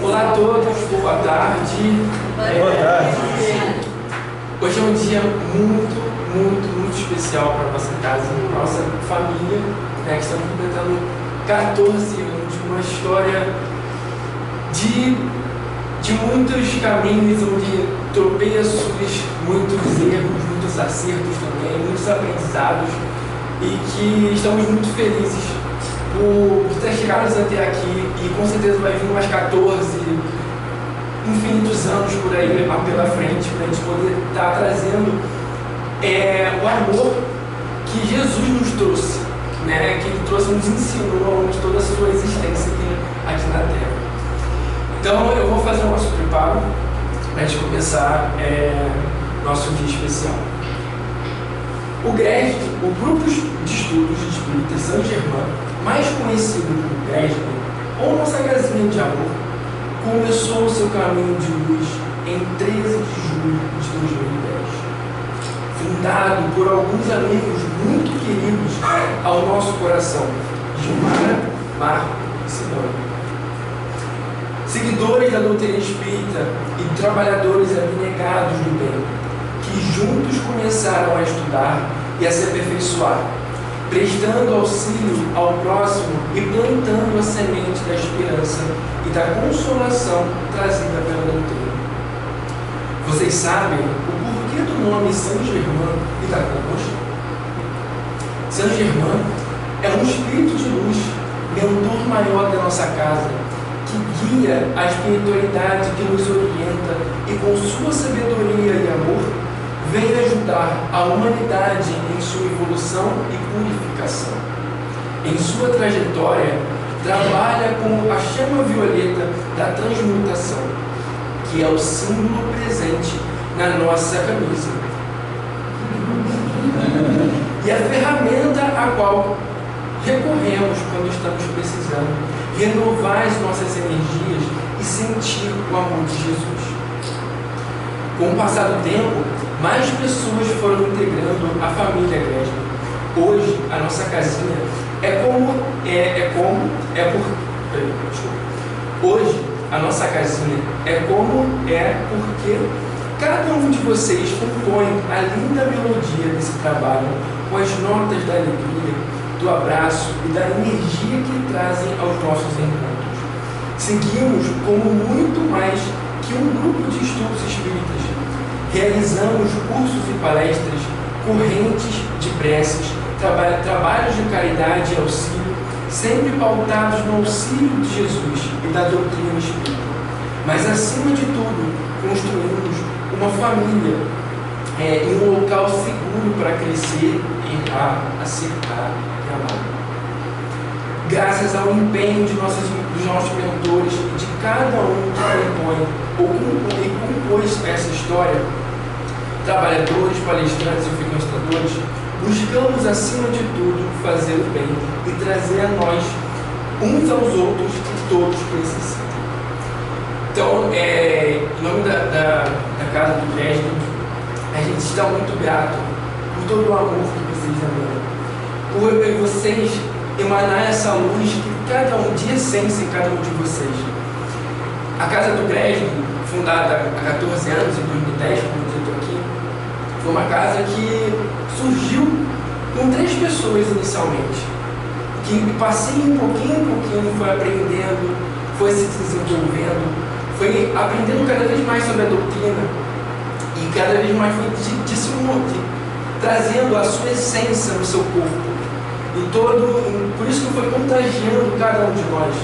Olá a todos, boa tarde. Boa tarde. Hoje é um dia muito especial para a nossa casa, nossa família, né, que estamos completando 14 anos de uma história de muitos caminhos, onde tropeços, muitos erros, muitos acertos também, muitos aprendizados, e que estamos muito felizes por ter chegado até aqui, e com certeza vai vir mais 14 infinitos anos por aí pela frente, para a gente poder estar trazendo o amor que Jesus nos trouxe, né? Que Ele trouxe, nos ensinou ao longo de toda a sua existência aqui na Terra. Então eu vou fazer o nosso preparo para a gente começar nosso dia especial. O GRESB, o Grupo de Estudos Espíritas São Germán, mais conhecido como GRESB, ou Nossa Casinha de Amor, começou o seu caminho de luz em 13 de julho de 2010. Fundado por alguns amigos muito queridos ao nosso coração, Gilmara, Marco e Simone. Seguidores da doutrina espírita e trabalhadores abnegados do bem, que juntos começaram a estudar e a se aperfeiçoar, prestando auxílio ao próximo e plantando a semente da esperança e da consolação trazida pela doutrina. Vocês sabem o porquê do nome São Germán e da convosco? São Germán é um espírito de luz, mentor maior da nossa casa, que guia a espiritualidade que nos orienta e com sua sabedoria e amor vem ajudar a humanidade em sua evolução e purificação. Em sua trajetória, trabalha com a chama violeta da transmutação, que é o símbolo presente na nossa camisa. E a ferramenta a qual recorremos quando estamos precisando renovar as nossas energias e sentir o amor de Jesus. Com o passar do tempo, mais pessoas foram integrando a família GRESB. Hoje, a nossa casinha Hoje, a nossa casinha é como é porque cada um de vocês compõe a linda melodia desse trabalho com as notas da alegria, do abraço e da energia que trazem aos nossos encontros. Seguimos como muito mais que um grupo de estudos espíritas. Realizamos cursos e palestras, correntes de preces, trabalhos de caridade e auxílio, sempre pautados no auxílio de Jesus e da doutrina espírita. Mas, acima de tudo, construímos uma família em um local seguro para crescer, errar, acertar e amar. Graças ao empenho dos nossos mentores e de cada um que compõe e compôs essa história, trabalhadores, palestrantes e frequentadores, buscamos acima de tudo fazer o bem e trazer a nós uns aos outros que todos necessitam. Então, em nome da Casa do GRESB, a gente está muito grato por todo o amor que vocês amam, por vocês emanar essa luz que cada um de essência em cada um de vocês. A Casa do GRESB, fundada há 14 anos, em 2010, como eu estou aqui, foi uma casa que surgiu com 3 pessoas inicialmente, que passinho em pouquinho foi aprendendo, foi se desenvolvendo, foi aprendendo cada vez mais sobre a doutrina e cada vez mais foi trazendo a sua essência no seu corpo. Por isso que foi contagiando cada um de nós.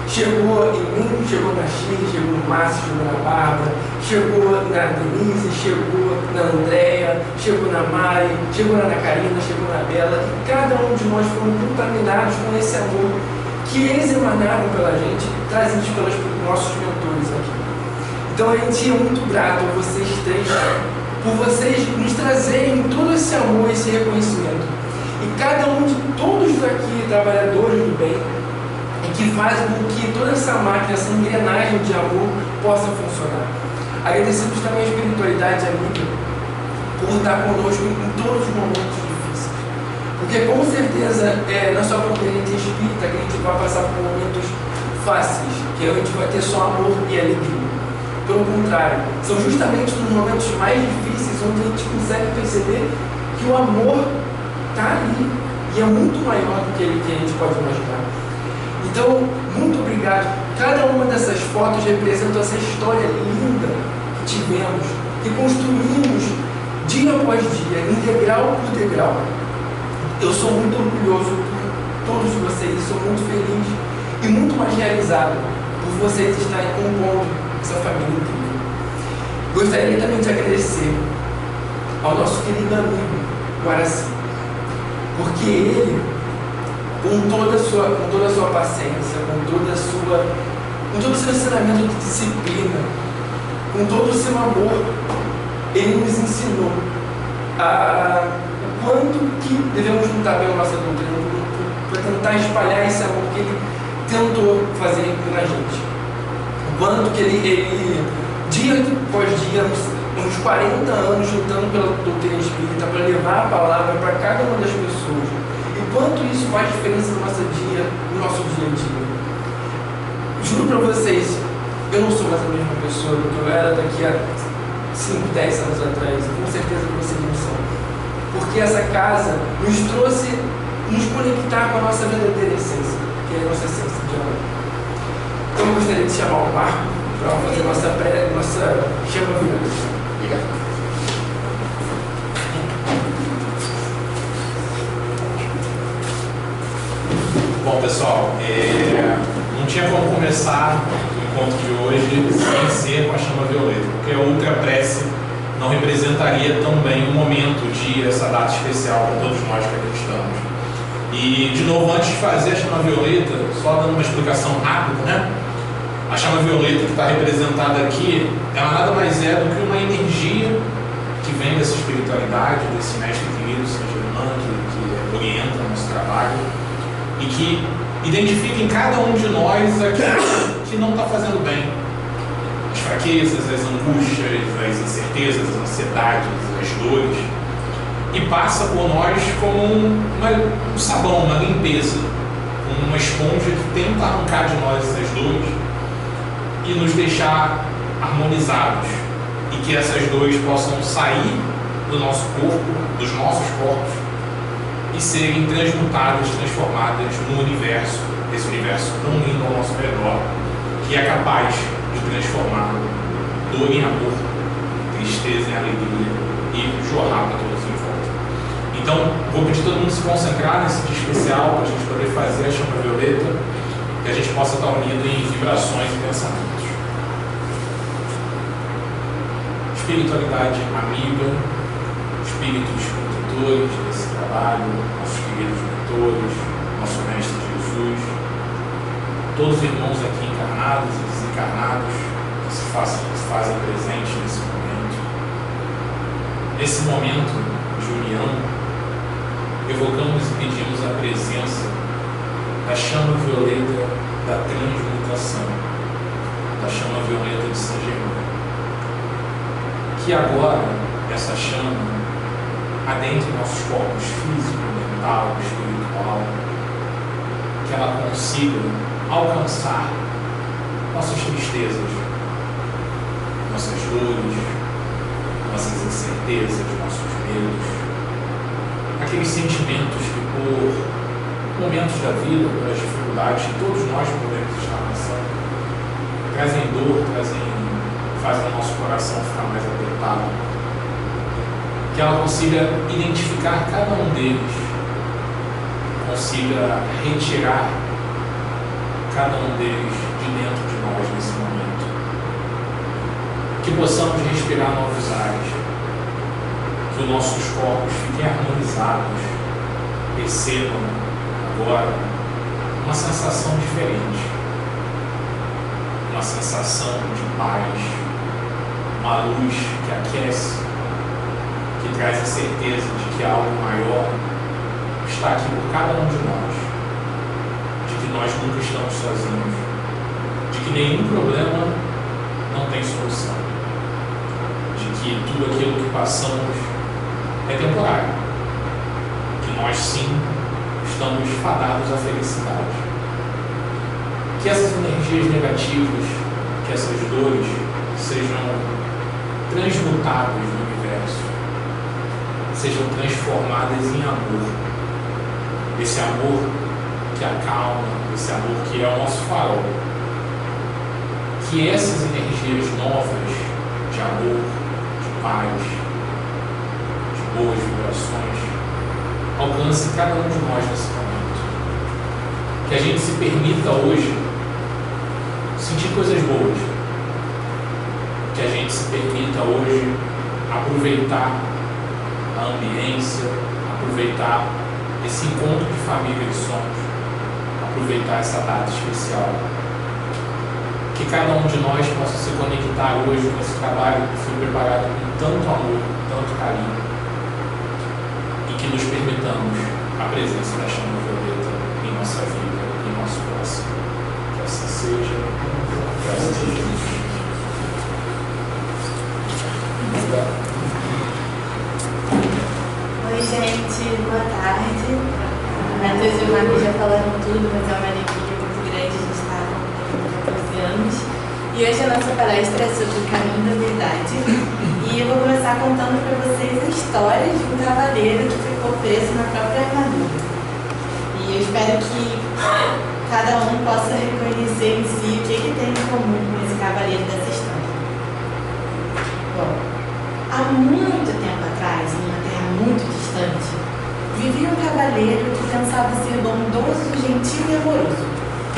Chegou em mim, chegou na Chile, chegou no Márcio, chegou na Bárbara, chegou na Denise, chegou na Andréia, chegou na Mari, chegou na Karina, chegou na Bela, e cada um de nós foram contaminados com esse amor que eles emanaram pela gente, trazidos pelos nossos mentores aqui. Então a gente é muito grato a vocês 3 por vocês nos trazerem todo esse amor, esse reconhecimento. E cada um de todos aqui, trabalhadores do bem, que fazem com que toda essa máquina, essa engrenagem de amor possa funcionar. Agradecemos também a espiritualidade amiga por estar conosco em todos os momentos difíceis. Porque com certeza, não é só porque a gente é espírita que a gente vai passar por momentos fáceis, que a gente vai ter só amor e alegria. Pelo contrário, são justamente nos momentos mais difíceis onde a gente consegue perceber que o amor está ali e é muito maior do que ele que a gente pode imaginar. Então, muito obrigado. Cada uma dessas fotos representa essa história linda que tivemos, que construímos dia após dia, em degrau por degrau. Eu sou muito orgulhoso por todos vocês, sou muito feliz e muito mais realizado por vocês estarem compondo essa família incrível. Gostaria também de agradecer ao nosso querido amigo Guaraci, porque ele, com toda a sua paciência, com todo o seu ensinamento de disciplina, com todo o seu amor, ele nos ensinou o quanto que devemos lutar pela nossa doutrina, para tentar espalhar esse amor que ele tentou fazer na gente. O quanto que ele dia após dia, uns 40 anos lutando pela doutrina espírita, para levar a palavra para cada uma das pessoas. E quanto isso faz diferença no nosso dia a dia. Juro para vocês, eu não sou mais a mesma pessoa do que eu era daqui a 5, 10 anos atrás. E com certeza que vocês não são. Porque essa casa nos trouxe nos conectar com a nossa verdadeira essência, que é a nossa essência de amor. Então eu gostaria de chamar o Marco para fazer nossa chama violeta. Obrigado. Bom, pessoal, não tinha como começar o encontro de hoje sem ser com a chama violeta, porque a outra prece não representaria tão bem o momento, o dia, essa data especial para todos nós que acreditamos. E, de novo, antes de fazer a chama violeta, só dando uma explicação rápida, né? A chama violeta que está representada aqui, ela nada mais é do que uma energia que vem dessa espiritualidade, desse mestre querido, Saint Germain, que orienta o nosso trabalho e que identifica em cada um de nós aquilo que não está fazendo bem. As fraquezas, as angústias, as incertezas, as ansiedades, as dores, e passa por nós como um sabão, uma limpeza, uma esponja que tenta arrancar de nós essas dores e nos deixar harmonizados, e que essas dores possam sair do nosso corpo, dos nossos corpos, e serem transmutadas, transformadas no universo, esse universo tão lindo ao nosso redor, que é capaz de transformar dor em amor, tristeza em alegria e jorrar para todos em volta. Então, vou pedir todo mundo se concentrar nesse dia especial para a gente poder fazer a chama violeta, que a gente possa estar unido em vibrações e pensamentos. Espiritualidade amiga, espíritos protetores desse trabalho, nossos queridos mentores, nosso Mestre Jesus, todos os irmãos aqui encarnados e desencarnados que se fazem presentes nesse momento. Nesse momento de união, evocamos e pedimos a presença da chama violeta da transmutação, da chama violeta de Saint Germain. Que agora essa chama adentre nossos corpos físico, mental, espiritual, que ela consiga alcançar nossas tristezas, nossas dores, nossas incertezas, nossos medos, aqueles sentimentos que por momentos da vida, pelas dificuldades que todos nós podemos estar passando, trazem dor, fazem o nosso coração ficar mais apertado, que ela consiga identificar cada um deles, consiga retirar cada um deles de dentro de nós nesse momento, que possamos respirar novos ares, que os nossos corpos fiquem harmonizados, percebam agora uma sensação diferente, uma sensação de paz, uma luz que aquece, que traz a certeza de que algo maior está aqui por cada um de nós, de que nós nunca estamos sozinhos, de que nenhum problema não tem solução, de que tudo aquilo que passamos é temporário, que nós sim estamos fadados à felicidade. que essas energias negativas, que essas dores sejam transmutadas no universo, sejam transformadas em amor. Esse amor que acalma, esse amor que é o nosso farol. Que essas energias novas de amor, de paz, de boas vibrações, alcance cada um de nós nesse momento. Que a gente se permita hoje sentir coisas boas. Que a gente se permita hoje aproveitar a ambiência, aproveitar esse encontro de família que somos, aproveitar essa data especial. Que cada um de nós possa se conectar hoje com esse trabalho que foi preparado com tanto amor, tanto carinho, e que nos permitamos a presença da chama violeta em nossa vida, em nosso próximo. Que assim seja, graças a Deus. Oi, gente, boa tarde. Matheus e o Marcos já falaram tudo, mas é uma alegria muito grande a gente estar com 14 anos. E hoje a nossa palestra é sobre o caminho da verdade. E eu vou começar contando para vocês a história de um cavaleiro que ficou preso na própria armadura. E eu espero que cada um possa reconhecer em si o que tem em comum com esse cavaleiro dessa história. Bom, há muito tempo atrás, em uma terra muito distante, vivia um cavaleiro que pensava ser bondoso, gentil e amoroso.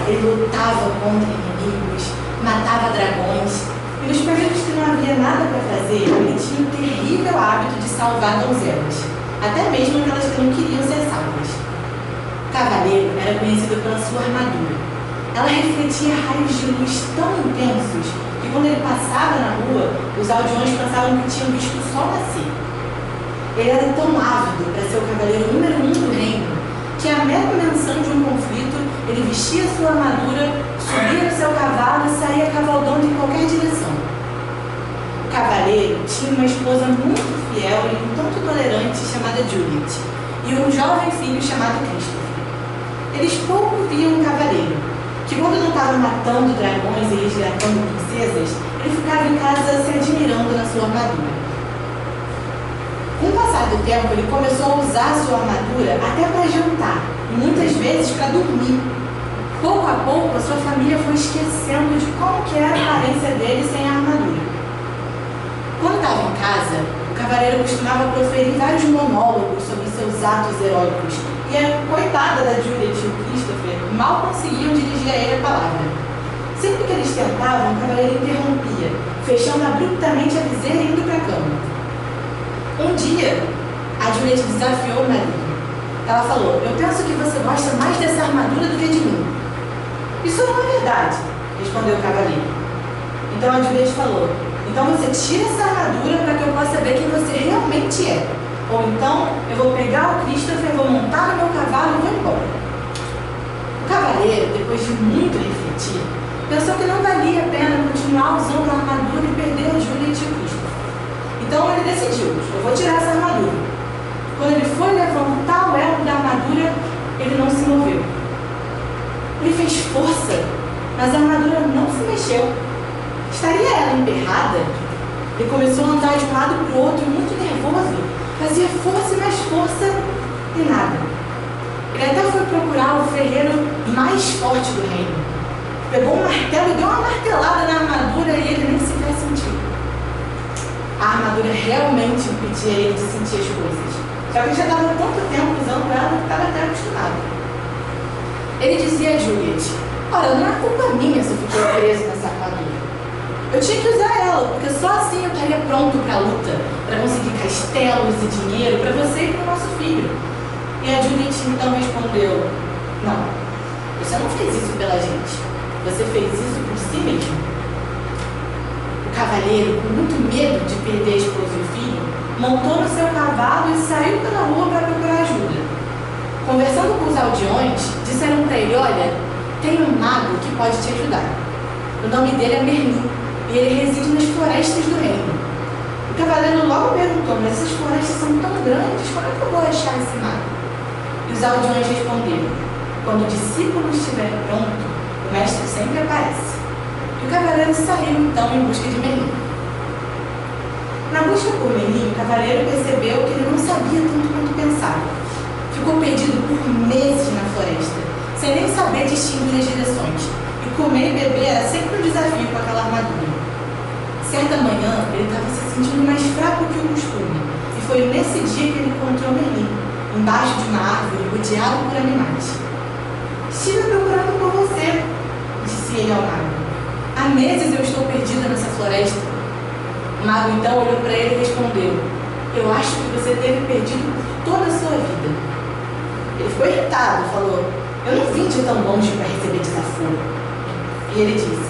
Ele lutava contra inimigos, matava dragões, e nos períodos que não havia nada para fazer, ele tinha o terrível hábito de salvar donzelas, até mesmo aquelas que não queriam ser salvas. O cavaleiro era conhecido pela sua armadura. Ela refletia raios de luz tão intensos que quando ele passava na rua, os aldeões pensavam que tinham visto o sol nascer. Ele era tão ávido para ser o cavaleiro número 1 do reino, que a mera menção de um conflito, ele vestia sua armadura, subia no seu cavalo e saía cavalgando em qualquer direção. O cavaleiro tinha uma esposa muito fiel e um tanto tolerante chamada Juliet, e um jovem filho chamado Christopher. Eles pouco viam um cavaleiro, que quando não estava matando dragões e resgatando princesas, ele ficava em casa se admirando na sua armadura. Com o passar do tempo, ele começou a usar sua armadura até para jantar, e muitas vezes para dormir. Pouco a pouco, a sua família foi esquecendo de como que era a aparência dele sem a armadura. Quando estava em casa, o cavaleiro costumava proferir vários monólogos sobre seus atos heróicos, e a coitada da Juliet e o Christopher mal conseguiam dirigir a ele a palavra. Sempre que eles tentavam, o cavaleiro interrompia, fechando abruptamente a viseira e indo para a cama. Um dia, a Juliet desafiou o marido. Ela falou: "Eu penso que você gosta mais dessa armadura do que de mim." "Isso não é verdade", respondeu o cavaleiro. Então a Juliet falou: "Então você tira essa armadura para que eu possa ver quem você realmente é. Ou então eu vou pegar o Christopher, vou montar no meu cavalo e vou embora." O cavaleiro, depois de muito refletir, pensou que não valia a pena continuar usando a armadura e perder a Juliet e o Christopher. Então ele decidiu: "Eu vou tirar essa armadura." Quando ele foi levantar o elo da armadura, ele não se moveu. Ele fez força, mas a armadura não se mexeu. Estaria ela emperrada? Ele começou a andar de um lado para o outro, muito nervoso. Fazia força e mais força e nada. Ele até foi procurar o ferreiro mais forte do reino. Pegou um martelo e deu uma martelada na armadura e ele nem sequer sentiu. A armadura realmente impedia ele de sentir as coisas. Só que ele já estava tanto tempo usando ela que estava até acostumado. Ele dizia a Juliet: "Ora, não é culpa minha se eu fiquei preso nessa armadura. Eu tinha que usar ela, porque só assim eu estaria pronto para a luta, para conseguir castelos e dinheiro para você e para o nosso filho." E a Juliet então respondeu: "Não, você não fez isso pela gente. Você fez isso por si mesmo." O cavaleiro, com muito medo de perder a esposa e o filho, montou no seu cavalo e saiu pela rua para procurar ajuda. Conversando com os aldeões, disseram para ele: "Olha, tem um mago que pode te ajudar. O nome dele é Merlin e ele reside nas florestas do reino." O cavaleiro logo perguntou: "Mas essas florestas são tão grandes, como é que eu vou achar esse mago?" E os aldeões responderam: "Quando o discípulo estiver pronto, o O mestre sempre aparece. E o cavaleiro saiu então em busca de Merlin. Na busca por Merlin, o cavaleiro percebeu que ele não sabia tanto quanto pensava. Ficou perdido por meses na floresta, sem nem saber distinguir as direções. E comer e beber era sempre um desafio com aquela armadura. Certa manhã, ele estava se sentindo mais fraco que o costume. E foi nesse dia que ele encontrou Merlin, embaixo de uma árvore, rodeado por animais. Estive procurando por você, disse ele ao mago. Há meses eu estou perdida nessa floresta. O mago então olhou para ele e respondeu: eu acho que você teve perdido por toda a sua vida. Ele ficou irritado e falou: eu não vim de tão longe para receber desafio. E ele disse: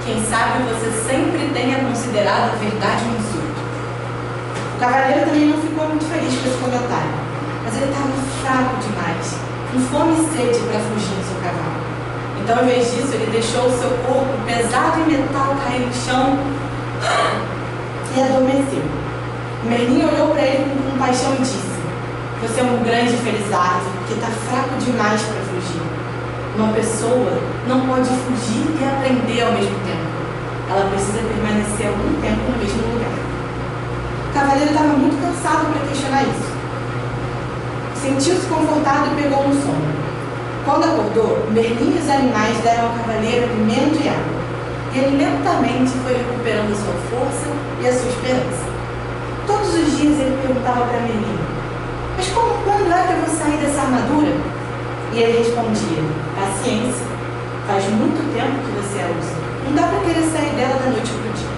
quem sabe você sempre tenha considerado a verdade um insulto. O cavaleiro também não ficou muito feliz com esse comentário, mas ele estava fraco demais, com fome e sede para fugir do seu cavalo. Então, ao invés disso, ele deixou o seu corpo pesado em metal cair no chão e adormeceu. Merlin olhou para ele com compaixão e disse: você é um grande felizardo que está fraco demais para fugir. Uma pessoa não pode fugir e aprender ao mesmo tempo. Ela precisa permanecer algum tempo no mesmo lugar. O cavaleiro estava muito cansado para questionar isso. Sentiu-se confortado e pegou no sono. Quando acordou, Merlin e os animais deram ao cavaleiro alimento e água. E ele lentamente foi recuperando a sua força e a sua esperança. Todos os dias ele perguntava para Merlin: mas quando é que eu vou sair dessa armadura? E ele respondia: paciência, faz muito tempo que você a usa. Não dá para querer sair dela da noite para o dia.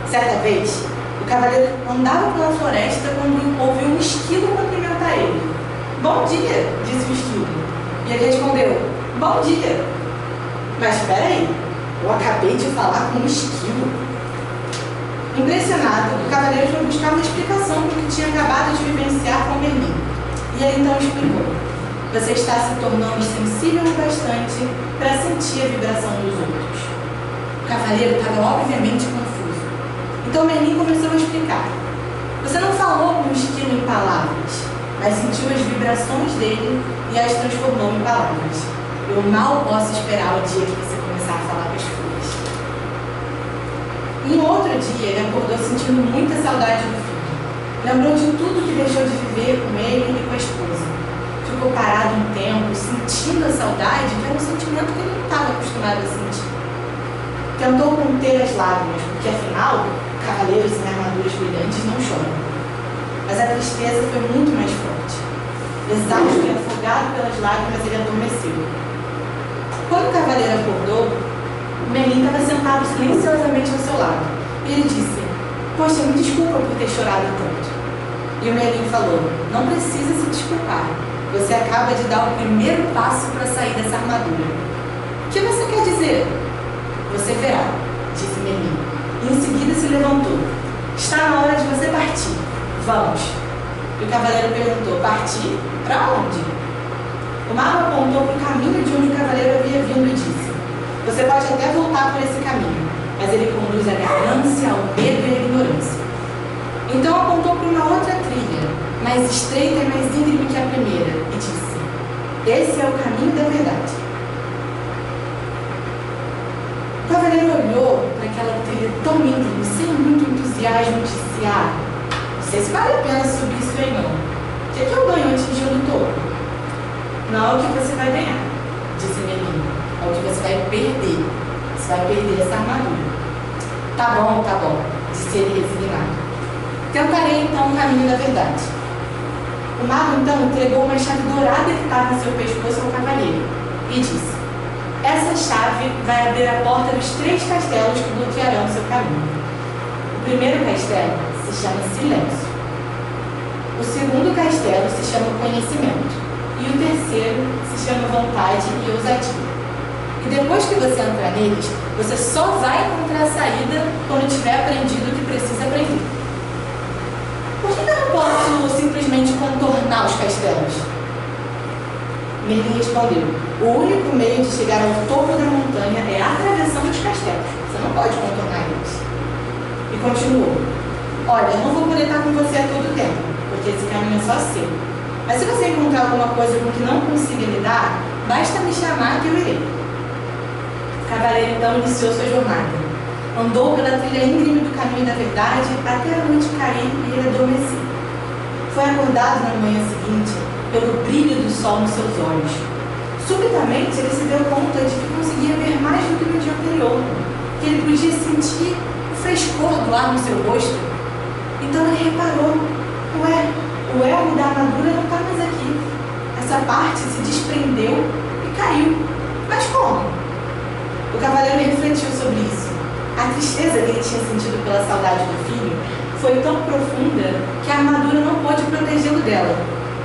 Certa vez, o cavaleiro andava pela floresta quando ouviu um esquilo cumprimentar ele. Bom dia, disse o esquilo. E ele respondeu: bom dia. Mas espera aí, eu acabei de falar com um esquilo. Impressionado, o cavaleiro foi buscar uma explicação do que tinha acabado de vivenciar com Merlin. E ele então explicou: você está se tornando sensível o bastante para sentir a vibração dos outros. O cavaleiro estava obviamente confuso. Então Merlin começou a explicar: você não falou com o esquilo em palavras, mas sentiu as vibrações dele e as transformou em palavras. Eu mal posso esperar o dia que você começar a falar com as folhas. Em outro dia, ele acordou sentindo muita saudade do filho. Lembrou de tudo que deixou de viver com ele e com a esposa. Ficou parado um tempo, sentindo a saudade, que era um sentimento que ele não estava acostumado a sentir. Tentou conter as lágrimas, porque afinal, cavaleiros em armaduras brilhantes não choram. Mas a tristeza foi muito mais forte. Exausto e afogado pelas lágrimas, ele adormeceu. Quando o cavaleiro acordou, Merlin estava sentado silenciosamente ao seu lado. E ele disse: poxa, me desculpa por ter chorado tanto. E o Merlin falou: não precisa se desculpar. Você acaba de dar o primeiro passo para sair dessa armadura. O que você quer dizer? Você verá, disse Merlin. E em seguida se levantou. Está na hora de você partir. Vamos. E o cavaleiro perguntou: partir? Para onde? O mago apontou para o caminho de onde o cavaleiro havia vindo e disse: você pode até voltar por esse caminho, mas ele conduz à ganância, ao medo e à ignorância. Então apontou para uma outra trilha, mais estreita e mais íngreme que a primeira, e disse: esse é o caminho da verdade. O cavaleiro olhou para aquela trilha tão íngreme, sem muito entusiasmo, e disse: não sei se vale a pena subir isso aí não. O que eu ganho atingindo o topo? Não é o que você vai ganhar, disse Merlin. É o que você vai perder. Você vai perder essa armadura. Tá bom, disse ele resignado. Tentarei então o caminho da verdade. O mago então entregou uma chave dourada que estava no seu pescoço ao cavaleiro e disse: essa chave vai abrir a porta dos 3 castelos que bloquearão seu caminho. O primeiro castelo se chama Silêncio. O segundo castelo se chama Conhecimento. E o terceiro se chama Vontade e Ousadia. E depois que você entrar neles, você só vai encontrar a saída quando tiver aprendido o que precisa aprender. Por que eu não posso simplesmente contornar os castelos? Merlin respondeu: o único meio de chegar ao topo da montanha é atravessando os castelos. Você não pode contornar eles. E continuou: olha, eu não vou poder estar com você a todo tempo, porque esse caminho é só seu. Mas se você encontrar alguma coisa com que não consiga lidar, basta me chamar que eu irei. cavaleiro então iniciou sua jornada. Andou pela trilha íngreme do caminho da verdade até a noite cair e ele adormecer. Foi acordado na manhã seguinte pelo brilho do sol nos seus olhos. Subitamente ele se deu conta de que conseguia ver mais do que no dia anterior, que ele podia sentir o frescor do ar no seu rosto. Então ele reparou: ué, o elmo da armadura não está mais aqui. Essa parte se desprendeu e caiu. Mas como? O cavaleiro refletiu sobre isso. A tristeza que ele tinha sentido pela saudade do filho foi tão profunda que a armadura não pôde protegê-lo dela.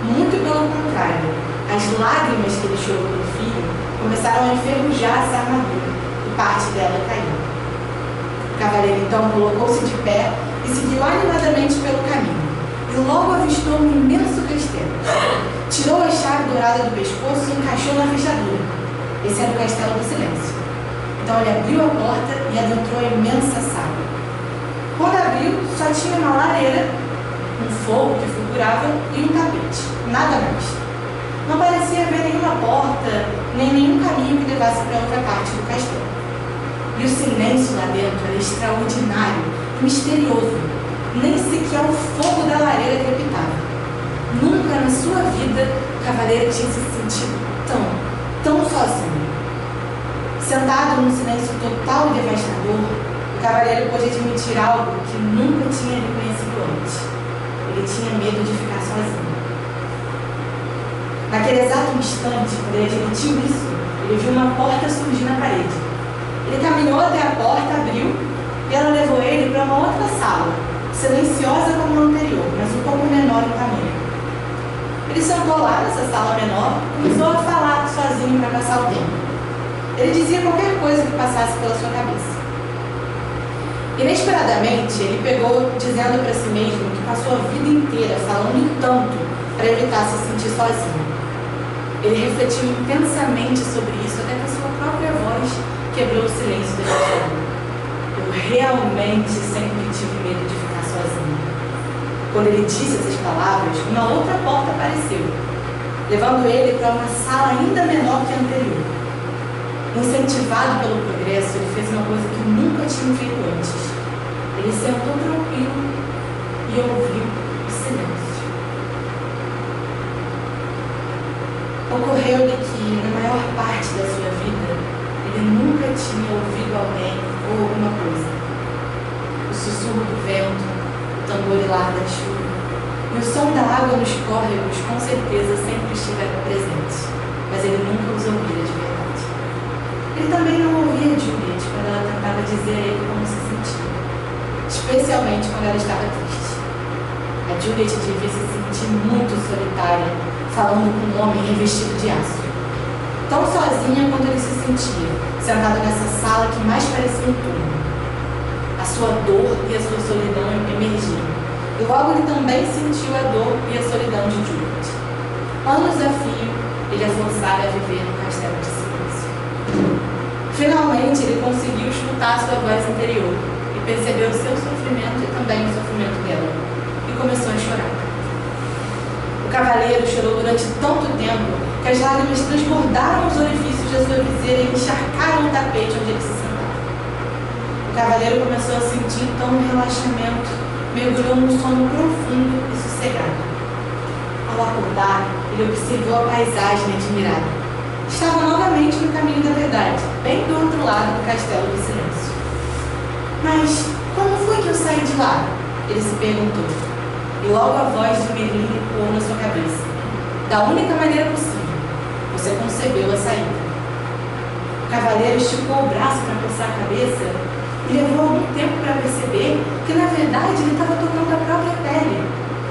Muito pelo contrário, as lágrimas que ele chorou pelo filho começaram a enferrujar essa armadura e parte dela caiu. O cavaleiro então colocou-se de pé e seguiu animadamente pelo caminho. E logo avistou um imenso castelo. Tirou a chave dourada do pescoço e encaixou na fechadura. Esse era o Castelo do Silêncio. Então ele abriu a porta e adentrou a imensa sala. Quando abriu, só tinha uma lareira, um fogo que fulgurava e um tapete. Nada mais. Não parecia haver nenhuma porta, nem nenhum caminho que levasse para outra parte do castelo. E o silêncio lá dentro era extraordinário, misterioso. Nem sequer o fogo da lareira crepitava. Nunca na sua vida o cavaleiro tinha se sentido tão sozinho. Sentado num silêncio total e devastador, o cavaleiro pôde admitir algo que nunca tinha reconhecido antes. Ele tinha medo de ficar sozinho. Naquele exato instante, quando ele admitiu isso, ele viu uma porta surgir na parede. Ele caminhou até a porta, abriu, e ela levou ele para uma outra sala, silenciosa como a anterior, mas um pouco menor em tamanho. Ele sentou lá nessa sala menor e começou a falar sozinho para passar o tempo. Ele dizia qualquer coisa que passasse pela sua cabeça. Inesperadamente, ele pegou dizendo para si mesmo que passou a vida inteira falando tanto para evitar se sentir sozinho. Ele refletiu intensamente sobre isso até que a sua própria voz quebrou o silêncio da história. Eu realmente sempre tive medo de ficar sozinho. Quando ele disse essas palavras, uma outra porta apareceu, levando ele para uma sala ainda menor que a anterior. Incentivado pelo progresso, ele fez uma coisa que nunca tinha feito antes. Ele sentou tranquilo e ouviu o silêncio. Ocorreu-lhe que, na maior parte da sua vida, ele nunca tinha ouvido alguém ou alguma coisa. O sussurro do vento, o tamborilar da chuva e o som da água nos córregos com certeza sempre estiveram presentes, mas ele nunca os ouvira de verdade. Ele também não ouvia Juliet quando ela tentava dizer a ele como se sentia, especialmente quando ela estava triste. A Juliet devia se sentir muito solitária, falando com um homem revestido de aço. Tão sozinha quanto ele se sentia, sentado nessa sala que mais parecia um túmulo. A sua dor e a sua solidão emergiram, e logo ele também sentiu a dor e a solidão de Juliet. Anos a fio, ele a forçara a viver no castelo de silêncio. Finalmente, ele conseguiu escutar sua voz interior e percebeu o seu sofrimento e também o sofrimento dela, e começou a chorar. O cavaleiro chorou durante tanto tempo que as lágrimas transbordaram os orifícios da sua viseira e encharcaram o tapete onde ele se sentava. O cavaleiro começou a sentir então um relaxamento, mergulhou num sono profundo e sossegado. Ao acordar, ele observou a paisagem admirada. Estava novamente no caminho da verdade, bem do outro lado do Castelo do Silêncio. Mas como foi que eu saí de lá? Ele se perguntou. E logo a voz de Merlin ecoou na sua cabeça. Da única maneira possível, você concebeu a saída. O cavaleiro esticou o braço para coçar a cabeça e levou algum tempo para perceber que, na verdade, ele estava tocando a própria pele.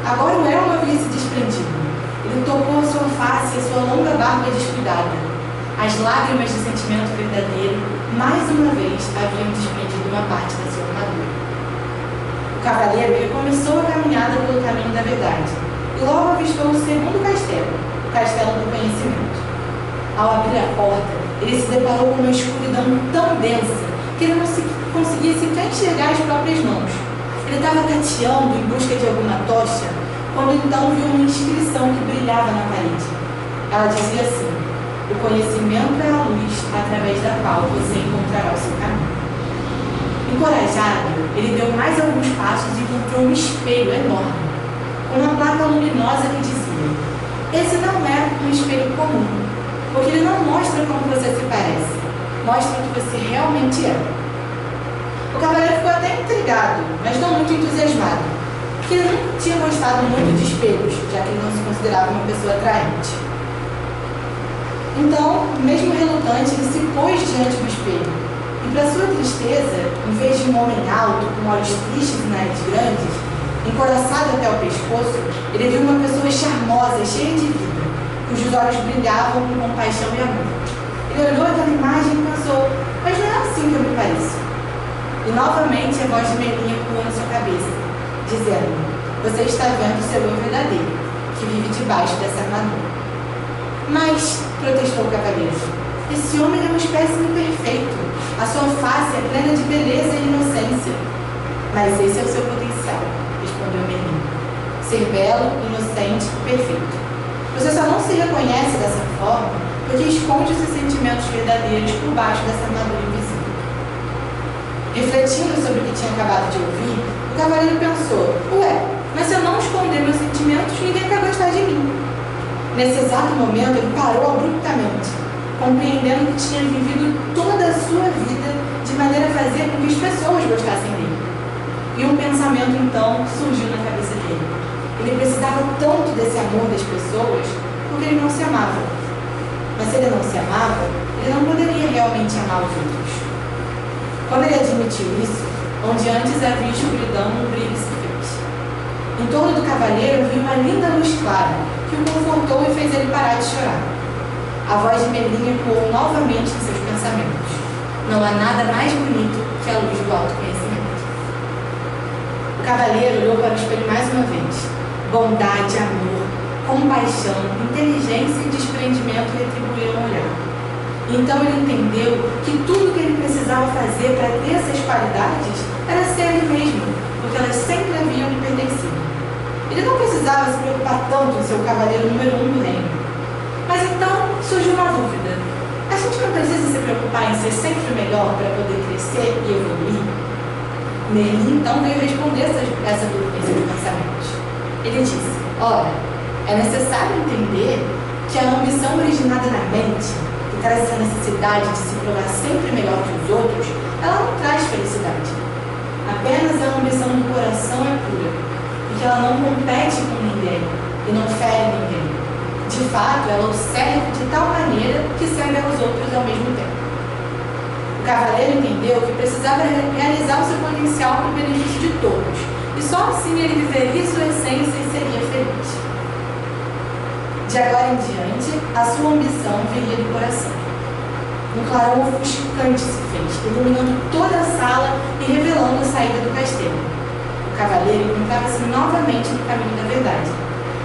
Agora o elmo havia se desprendido. Ele tocou a sua face e a sua longa barba descuidada. As lágrimas de sentimento verdadeiro, mais uma vez, haviam desprendido uma parte da sua armadura. O cavaleiro recomeçou a caminhada pelo caminho da verdade e logo avistou o segundo castelo, o Castelo do Conhecimento. Ao abrir a porta, ele se deparou com uma escuridão tão densa que ele não conseguia sequer enxergar as próprias mãos. Ele estava tateando em busca de alguma tocha, quando então viu uma inscrição que brilhava na parede. Ela dizia assim: O conhecimento é a luz através da qual você encontrará o seu caminho. Encorajado, ele deu mais alguns passos e encontrou um espelho enorme, com uma placa luminosa que dizia: esse não é um espelho comum, porque ele não mostra como você se parece, mostra o que você realmente é. O cavaleiro ficou até intrigado, mas não muito entusiasmado, porque ele não tinha gostado muito de espelhos, já que ele não se considerava uma pessoa atraente. Então, mesmo relutante, ele se pôs diante do espelho. E, para sua tristeza, em vez de um homem alto, com olhos tristes e nariz grandes, encoraçado até o pescoço, ele viu uma pessoa charmosa, cheia de vida, cujos olhos brilhavam com compaixão e amor. Ele olhou aquela imagem e pensou: mas não é assim que eu me pareço. E novamente a voz de Melinha ecoou na sua cabeça, dizendo: você está vendo o seu eu verdadeiro, que vive debaixo dessa armadura. Mas, protestou o cavaleiro, esse homem é um espécime perfeito. A sua face é plena de beleza e inocência. Mas esse é o seu potencial, respondeu Melinha. Ser belo, inocente e perfeito. Você só não se reconhece dessa forma porque esconde os seus sentimentos verdadeiros por baixo dessa armadura invisível. Refletindo sobre o que tinha acabado de ouvir, o cavaleiro pensou: ué, mas se eu não esconder meus sentimentos, ninguém vai gostar de mim. Nesse exato momento, ele parou abruptamente, compreendendo que tinha vivido toda a sua vida de maneira a fazer com que as pessoas gostassem dele. E um pensamento, então, surgiu na cabeça dele. Ele precisava tanto desse amor das pessoas porque ele não se amava. Mas se ele não se amava, ele não poderia realmente amar os outros. Quando ele admitiu isso, onde antes havia escuridão, um brilho se fez. Em torno do cavaleiro havia uma linda luz clara, que o confortou e fez ele parar de chorar. A voz de Melinha ecoou novamente em seus pensamentos. Não há nada mais bonito que a luz do autoconhecimento. O cavaleiro olhou para o espelho mais uma vez. Bondade, amor, compaixão, inteligência e desprendimento retribuíram o olhar. Então ele entendeu que tudo o que ele precisava fazer para ter essas qualidades era ser ele mesmo, porque elas sempre haviam lhe pertencido. Ele não precisava se preocupar tanto em ser o cavaleiro número 1 do reino. Mas então surgiu uma dúvida. A gente não precisa se preocupar em ser sempre melhor para poder crescer e evoluir? Merlin então veio responder essa dúvida em seus pensamentos. Ele disse: ora, é necessário entender que a ambição originada na mente, que traz essa necessidade de se provar sempre melhor que os outros, ela não traz felicidade. Apenas a ambição do coração é pura, porque ela não compete com ninguém e não fere ninguém. De fato, ela observa de tal maneira que serve aos outros ao mesmo tempo. O cavaleiro entendeu que precisava realizar o seu potencial para o benefício de todos, e só assim ele viveria sua essência e seria feliz. De agora em diante, a sua ambição viria do coração. Um clarão ofuscante se fez, iluminando toda a sala e revelando a saída do castelo. O cavaleiro encontrava-se novamente no caminho da verdade.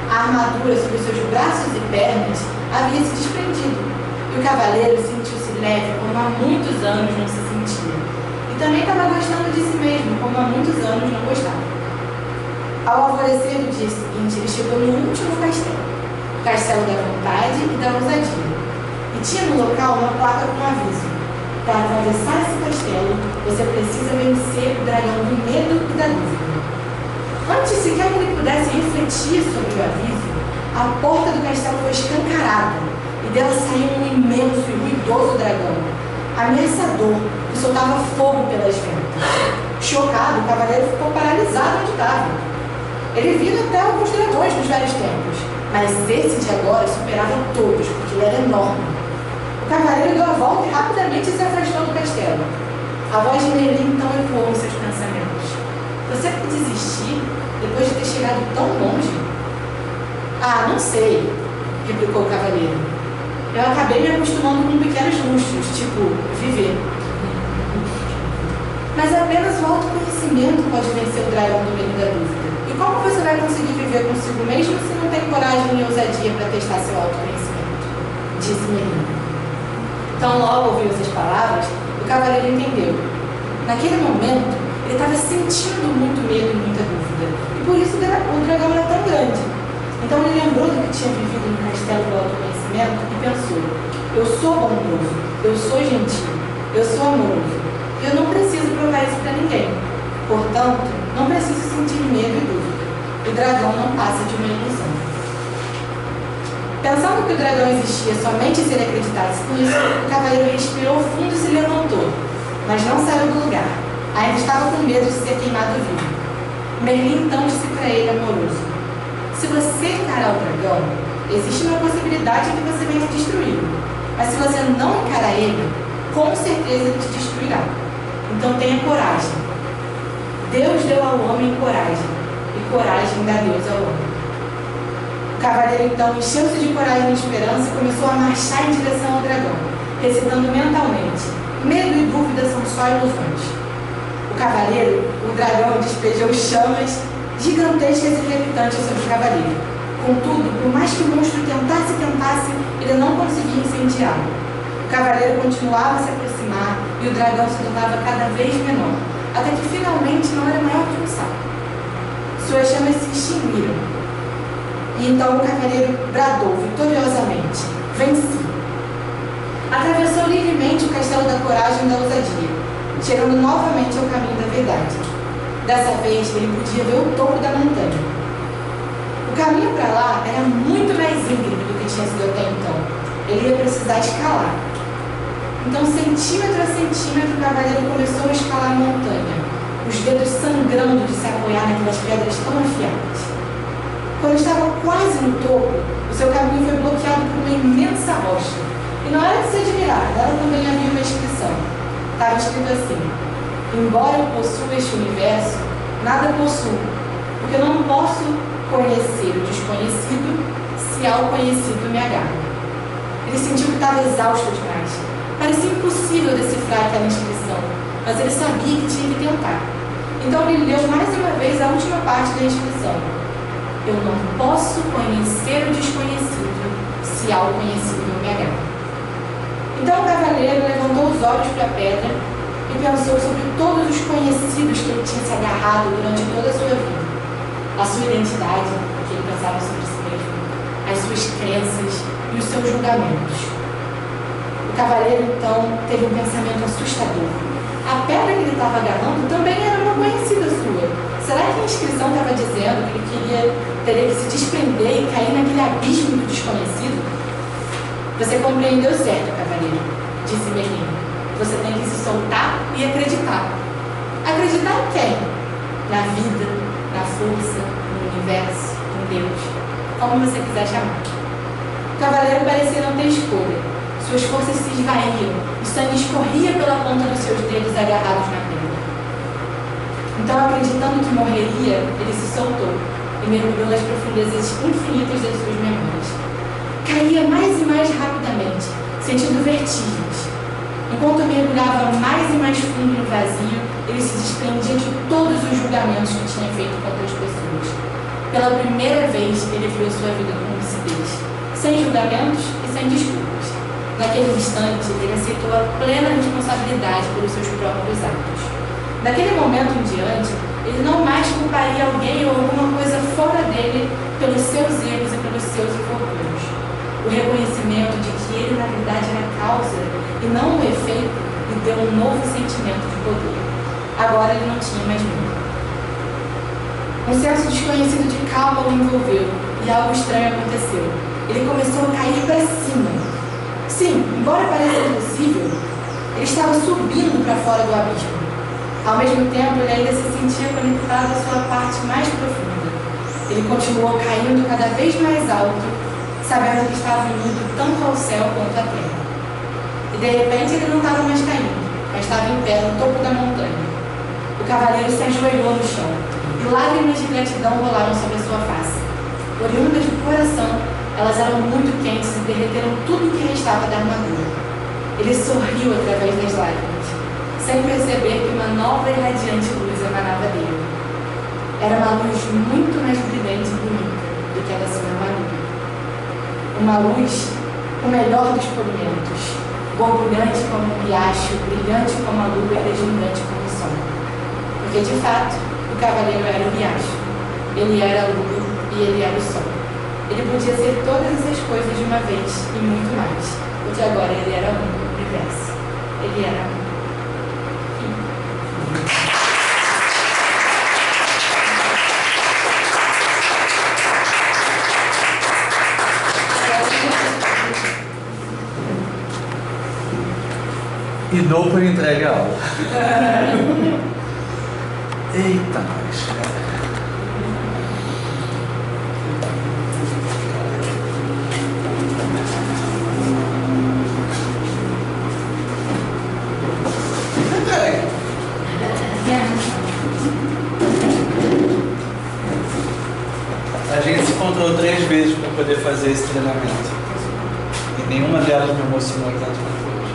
A armadura sobre seus braços e pernas havia se desprendido, e o cavaleiro sentiu-se leve como há muitos anos não se sentia. E também estava gostando de si mesmo, como há muitos anos não gostava. Ao alvorecer do dia seguinte, ele chegou no último castelo, o Castelo da Vontade e da Ousadia. E tinha no local uma placa com aviso: para atravessar esse castelo, você precisa vencer o dragão do medo e da dúvida. Antes sequer que ele pudesse refletir sobre o aviso, a porta do castelo foi escancarada e dela saiu um imenso e ruidoso dragão, ameaçador, que soltava fogo pelas ventas. Chocado, o cavaleiro ficou paralisado onde estava. Ele viu até alguns dragões dos velhos tempos, mas esse de agora superava todos, porque ele era enorme. O cavaleiro deu a volta e rapidamente se afastou do castelo. A voz de Merlin então ecoou em seus pensamentos: você vai desistir depois de ter chegado tão longe? Ah, não sei, replicou o cavaleiro. Eu acabei me acostumando com pequenos luxos, tipo viver. Mas apenas o autoconhecimento pode vencer o dragão do medo e da dúvida. E como você vai conseguir viver consigo mesmo se não tem coragem e ousadia para testar seu autoconhecimento? Disse Merlin. Então, logo ouviu essas palavras, o cavaleiro entendeu. Naquele momento, ele estava sentindo muito medo e muita dúvida. E por isso o dragão era tão grande. Então ele lembrou do que tinha vivido no castelo do autoconhecimento e pensou: eu sou bondoso, eu sou gentil, eu sou amoroso, e eu não preciso provar isso para ninguém. Portanto, não preciso sentir medo e dúvida. O dragão não passa de uma ilusão. Pensando que o dragão existia somente se ele acreditasse nisso, o cavaleiro respirou fundo e se levantou, mas não saiu do lugar. Ainda estava com medo de ser queimado vivo. Merlin então disse para ele, amoroso: se você encarar o dragão, existe uma possibilidade de que você venha se destruí-lo. Mas se você não encarar ele, com certeza ele te destruirá. Então tenha coragem. Deus deu ao homem coragem, e coragem dá Deus ao homem. O cavaleiro então encheu-se de coragem e esperança e começou a marchar em direção ao dragão, recitando mentalmente: medo e dúvida são só ilusões. O cavaleiro, o dragão, despejou chamas gigantescas e crepitantes sobre o cavaleiro. Contudo, por mais que o monstro tentasse, ele não conseguia incendiá-lo. O cavaleiro continuava a se aproximar e o dragão se tornava cada vez menor, até que finalmente não era maior que um sapo. Suas chamas se extinguiram. E então o cavaleiro bradou vitoriosamente: venci. Atravessou livremente o castelo da coragem e da ousadia, chegando novamente ao caminho da verdade. Dessa vez ele podia ver o topo da montanha. O caminho para lá era muito mais íngreme do que tinha sido até então. Ele ia precisar escalar. Então, centímetro a centímetro, o cavaleiro começou a escalar a montanha, os dedos sangrando de se apoiar naquelas pedras tão afiadas. Quando estava quase no topo, o seu caminho foi bloqueado por uma imensa rocha. E não era de se admirar, nela também havia uma inscrição. Estava escrito assim: embora eu possua este universo, nada possuo, porque eu não posso conhecer o desconhecido se ao conhecido me agarro. Ele sentiu que estava exausto demais. Parecia impossível decifrar aquela inscrição, mas ele sabia que tinha que tentar. Então ele leu mais uma vez a última parte da inscrição: eu não posso conhecer o desconhecido se ao conhecido me agarro. Então o cavaleiro levantou os olhos para a pedra e pensou sobre todos os conhecidos que ele tinha se agarrado durante toda a sua vida. A sua identidade, que ele pensava sobre si mesmo, as suas crenças e os seus julgamentos. O cavaleiro, então, teve um pensamento assustador. A pedra que ele estava agarrando também era uma conhecida sua. Será que a inscrição estava dizendo que ele teria que se desprender e cair naquele abismo do desconhecido? Você compreendeu certo, cavaleiro, disse Merlin. Você tem que se soltar e acreditar. Acreditar em quem? Na vida, na força, no universo, em Deus, como você quiser chamar. O cavaleiro parecia não ter escolha. Suas forças se esvaíam, o sangue escorria pela ponta dos seus dedos agarrados na pedra. Então, acreditando que morreria, ele se soltou e mergulhou nas profundezas infinitas das suas memórias. Caía mais e mais rapidamente, sentindo vertigens. Enquanto mergulhava mais e mais fundo no vazio, ele se desprendia de todos os julgamentos que tinha feito contra as pessoas. Pela primeira vez, ele viu a sua vida com lucidez, sem julgamentos e sem desculpas. Naquele instante, ele aceitou a plena responsabilidade pelos seus próprios atos. Daquele momento em diante, ele não mais culparia alguém ou alguma coisa fora dele pelos seus erros e pelos seus infortúnios. O reconhecimento de que ele, na verdade, era a causa e não o efeito, lhe deu um novo sentimento de poder. Agora ele não tinha mais medo. Um senso desconhecido de calma o envolveu e algo estranho aconteceu. Ele começou a cair para cima. Sim, embora pareça impossível, ele estava subindo para fora do abismo. Ao mesmo tempo, ele ainda se sentia conectado à sua parte mais profunda. Ele continuou caindo cada vez mais alto, sabendo que estava indo tanto ao céu quanto à terra. E de repente ele não estava mais caindo, mas estava em pé no topo da montanha. O cavaleiro se ajoelhou no chão, e lágrimas de gratidão rolaram sobre a sua face. Oriundas do coração, elas eram muito quentes e derreteram tudo o que restava da armadura. Ele sorriu através das lágrimas, sem perceber que uma nova e radiante luz emanava dele. Era uma luz muito mais brilhante e bonita do que a da sua armadura. Uma luz, o melhor dos polimentos, borbulhante como um riacho, brilhante como a lua e deslumbrante como o sol. Porque, de fato, o cavaleiro era o riacho, ele era a lua e ele era o sol. Ele podia ser todas essas coisas de uma vez e muito mais, porque agora ele era um universo. Ele era um. E dou por entregue a aula. Eita, nós, cara. A gente se encontrou 3 vezes para poder fazer esse treinamento. E nenhuma delas me emocionou tanto quanto hoje.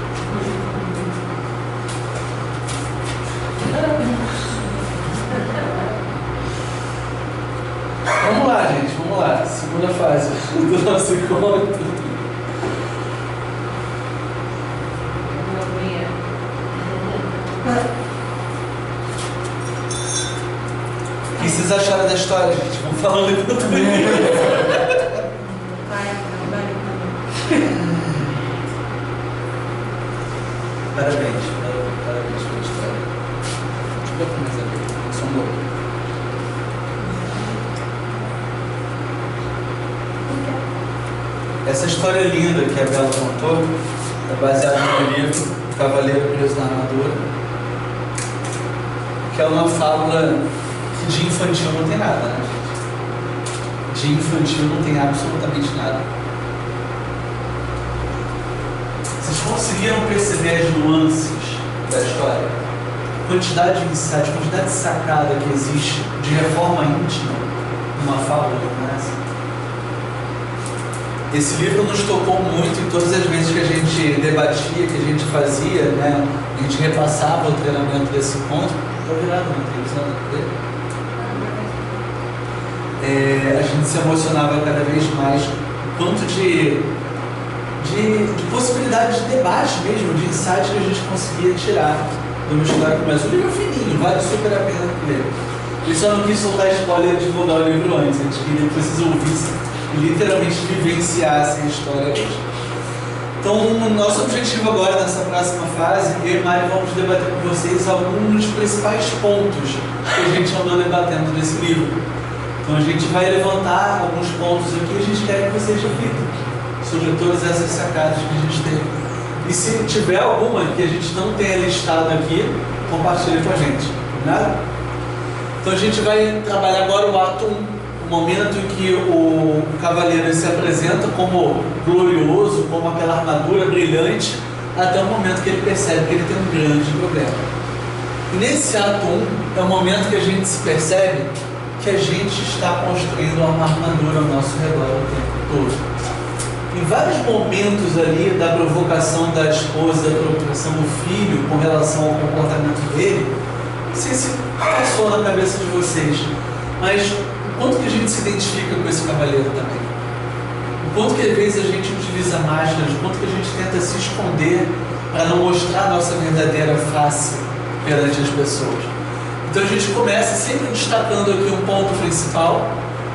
Vamos lá, gente, vamos lá. Segunda fase do nosso encontro. O que vocês acharam da história, gente? Vamos falando enquanto Parabéns pela história. Deixa eu ver mais aqui. Som bom. Essa história linda que a Bela contou é baseada no livro Cavaleiro Preso na Armadura, que é uma fábula que de infantil não tem nada, né, gente? De infantil não tem absolutamente nada. Vocês conseguiram perceber as nuances da história? Quantidade de insight, quantidade de sacada que existe de reforma íntima numa fábula como essa? Esse livro nos tocou muito em todas as vezes que a gente debatia, que a gente fazia, né? A gente repassava o treinamento desse ponto. Estou virado na televisão dele. A gente se emocionava cada vez mais, quanto de possibilidade de debate mesmo, de insight que a gente conseguia tirar de uma história como essa. O livro é fininho, vale super a pena ler. Ele só não quis soltar spoiler e divulgar o livro antes, a gente queria que vocês ouvissem e literalmente vivenciassem a história hoje. Então, o nosso objetivo agora, nessa próxima fase, eu e Mário vamos debater com vocês alguns dos principais pontos que a gente andou debatendo nesse livro. Então, a gente vai levantar alguns pontos aqui e a gente quer que vocês reflitam sobre todas essas sacadas que a gente teve. E se tiver alguma que a gente não tenha listado aqui, compartilhe com a gente, combinado? Então, a gente vai trabalhar agora o ato 1. O momento em que o cavaleiro se apresenta como glorioso, como aquela armadura brilhante, até o momento que ele percebe que ele tem um grande problema. E nesse ato 1 é o momento que a gente se percebe que a gente está construindo uma armadura ao nosso redor o tempo todo. Em vários momentos ali da provocação da esposa, da provocação do filho com relação ao comportamento dele, não sei se passou na cabeça de vocês, mas o quanto que a gente se identifica com esse cavaleiro também. O quanto que às vezes a gente utiliza máscaras, o quanto que a gente tenta se esconder para não mostrar a nossa verdadeira face perante as pessoas. Então a gente começa sempre destacando aqui um ponto principal,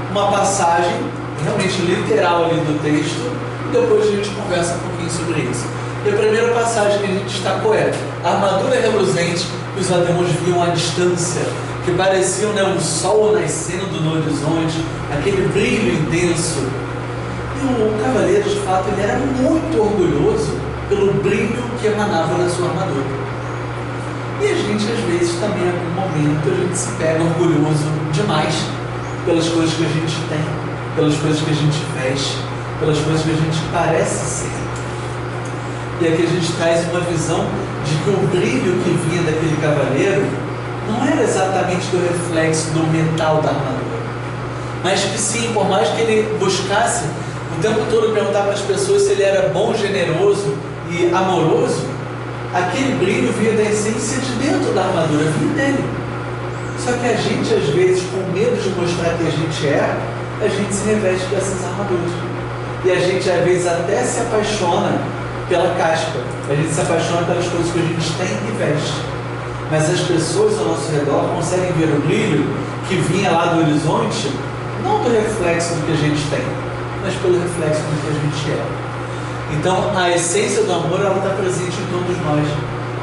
uma passagem realmente literal ali do texto, e depois a gente conversa um pouquinho sobre isso. E a primeira passagem que a gente destacou é: a armadura reluzente que os adeus viam à distância, que pareciam, né, um sol nascendo no horizonte, aquele brilho intenso. E o cavaleiro, de fato, ele era muito orgulhoso pelo brilho que emanava da sua armadura. E a gente, às vezes, também, em algum momento, a gente se pega orgulhoso demais pelas coisas que a gente tem, pelas coisas que a gente veste, pelas coisas que a gente parece ser. E aqui a gente traz uma visão de que o brilho que vinha daquele cavaleiro não era exatamente do reflexo do metal da armadura, mas que sim, por mais que ele buscasse o tempo todo perguntar para as pessoas se ele era bom, generoso e amoroso, aquele brilho vinha da essência de dentro da armadura, vinha dele. Só que a gente, às vezes, com medo de mostrar que a gente é, a gente se reveste dessas armaduras. E a gente, às vezes, até se apaixona pela casca, a gente se apaixona pelas coisas que a gente tem e veste. Mas as pessoas ao nosso redor conseguem ver o brilho que vinha lá do horizonte, não do reflexo do que a gente tem, mas pelo reflexo do que a gente é. Então, a essência do amor, ela está presente em todos nós.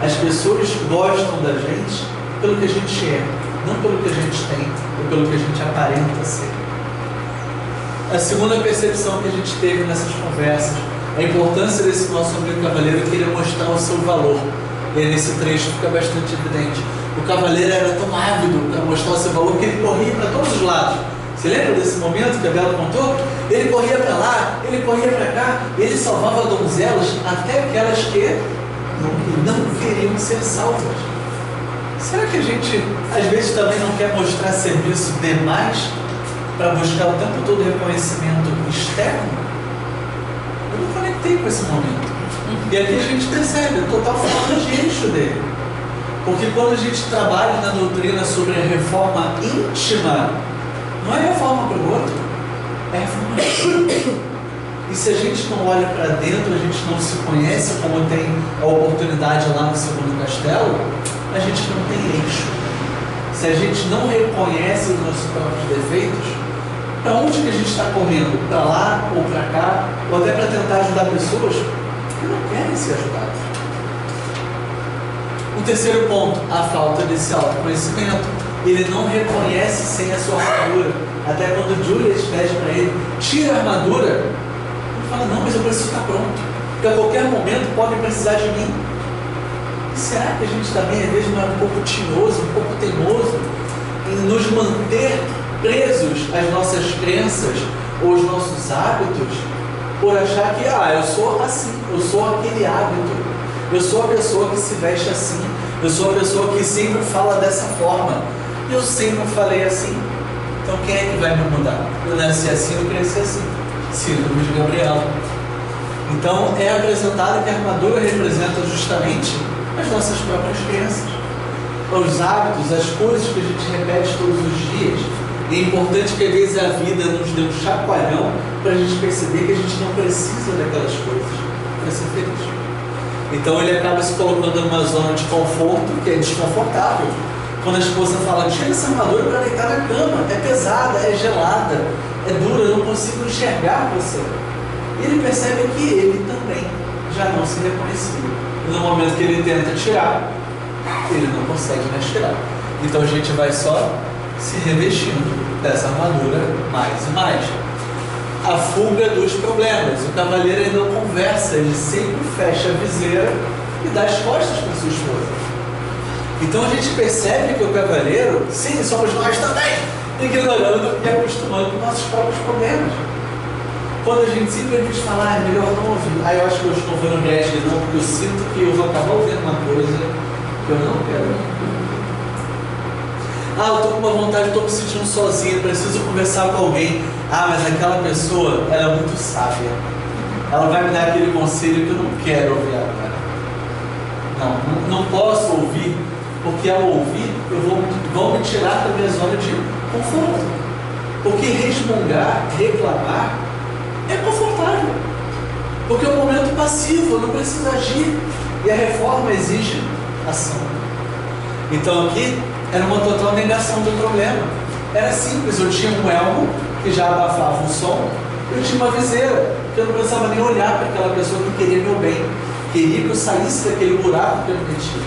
As pessoas gostam da gente pelo que a gente é, não pelo que a gente tem, ou pelo que a gente aparenta ser. A segunda percepção que a gente teve nessas conversas, a importância desse nosso amigo cavaleiro, que ele ia mostrar o seu valor. E nesse trecho fica bastante evidente. O cavaleiro era tão ávido para mostrar o seu valor que ele corria para todos os lados. Você lembra desse momento que a Bela contou? Ele corria para lá, ele corria para cá, ele salvava donzelas, até aquelas que não queriam ser salvas. Será que a gente, às vezes, também não quer mostrar serviço demais para buscar o tempo todo reconhecimento externo? Eu não conectei com esse momento. E aqui a gente percebe o total fora de eixo dele. Porque quando a gente trabalha na doutrina sobre a reforma íntima, não é reforma para o outro, é reforma íntima. E se a gente não olha para dentro, a gente não se conhece, como tem a oportunidade lá no segundo castelo, a gente não tem eixo. Se a gente não reconhece os nossos próprios defeitos, para onde que a gente está correndo? Para lá ou para cá? Ou até para tentar ajudar pessoas que não querem ser ajudadas. O terceiro ponto, a falta desse autoconhecimento. Ele não reconhece sem a sua armadura. Até quando Juliet pede para ele, tira a armadura, ele fala, não, mas eu preciso estar pronto. Porque a qualquer momento podem precisar de mim. E será que a gente também, às vezes, não é um pouco tinhoso, um pouco teimoso em nos manter presos às nossas crenças ou aos nossos hábitos, por achar que, eu sou assim, eu sou aquele hábito, eu sou a pessoa que se veste assim, eu sou a pessoa que sempre fala dessa forma, eu sempre falei assim, então quem é que vai me mudar? Eu nasci assim, eu cresci assim. Síndrome de Gabriela. Então é apresentado que a armadura representa justamente as nossas próprias crenças, os hábitos, as coisas que a gente repete todos os dias. E é importante que às vezes a vida nos dê um chacoalhão para a gente perceber que a gente não precisa daquelas coisas para ser feliz. Então ele acaba se colocando numa zona de conforto que é desconfortável. Quando a esposa fala, tira essa armadura para deitar na cama, é pesada, é gelada, é dura, eu não consigo enxergar você. E ele percebe que ele também já não se reconhecia. E no momento que ele tenta tirar, ele não consegue mais tirar. Então a gente vai só se revestindo dessa armadura mais e mais. A fuga dos problemas. O cavaleiro ele não conversa, ele sempre fecha a viseira e dá as costas para sua esposa. Então a gente percebe que o cavaleiro, sim, somos nós também, ignorando e acostumando com nossos próprios problemas. Quando a gente simplesmente fala, é melhor não ouvir. Eu acho que eu estou vendo Gretchen, não, porque eu sinto que eu vou acabar ouvindo uma coisa que eu não quero. Eu estou com uma vontade, estou me sentindo sozinho, preciso conversar com alguém. Mas aquela pessoa, ela é muito sábia. Ela vai me dar aquele conselho que eu não quero ouvir agora. Não posso ouvir, porque ao ouvir, vão me tirar da minha zona de conforto. Porque resmungar, reclamar, é confortável. Porque é um momento passivo, eu não preciso agir. E a reforma exige ação. Então aqui, era uma total negação do problema. Era simples, eu tinha um elmo que já abafava o som, eu tinha uma viseira, que eu não precisava nem olhar para aquela pessoa que queria meu bem, queria que eu saísse daquele buraco que eu me meti.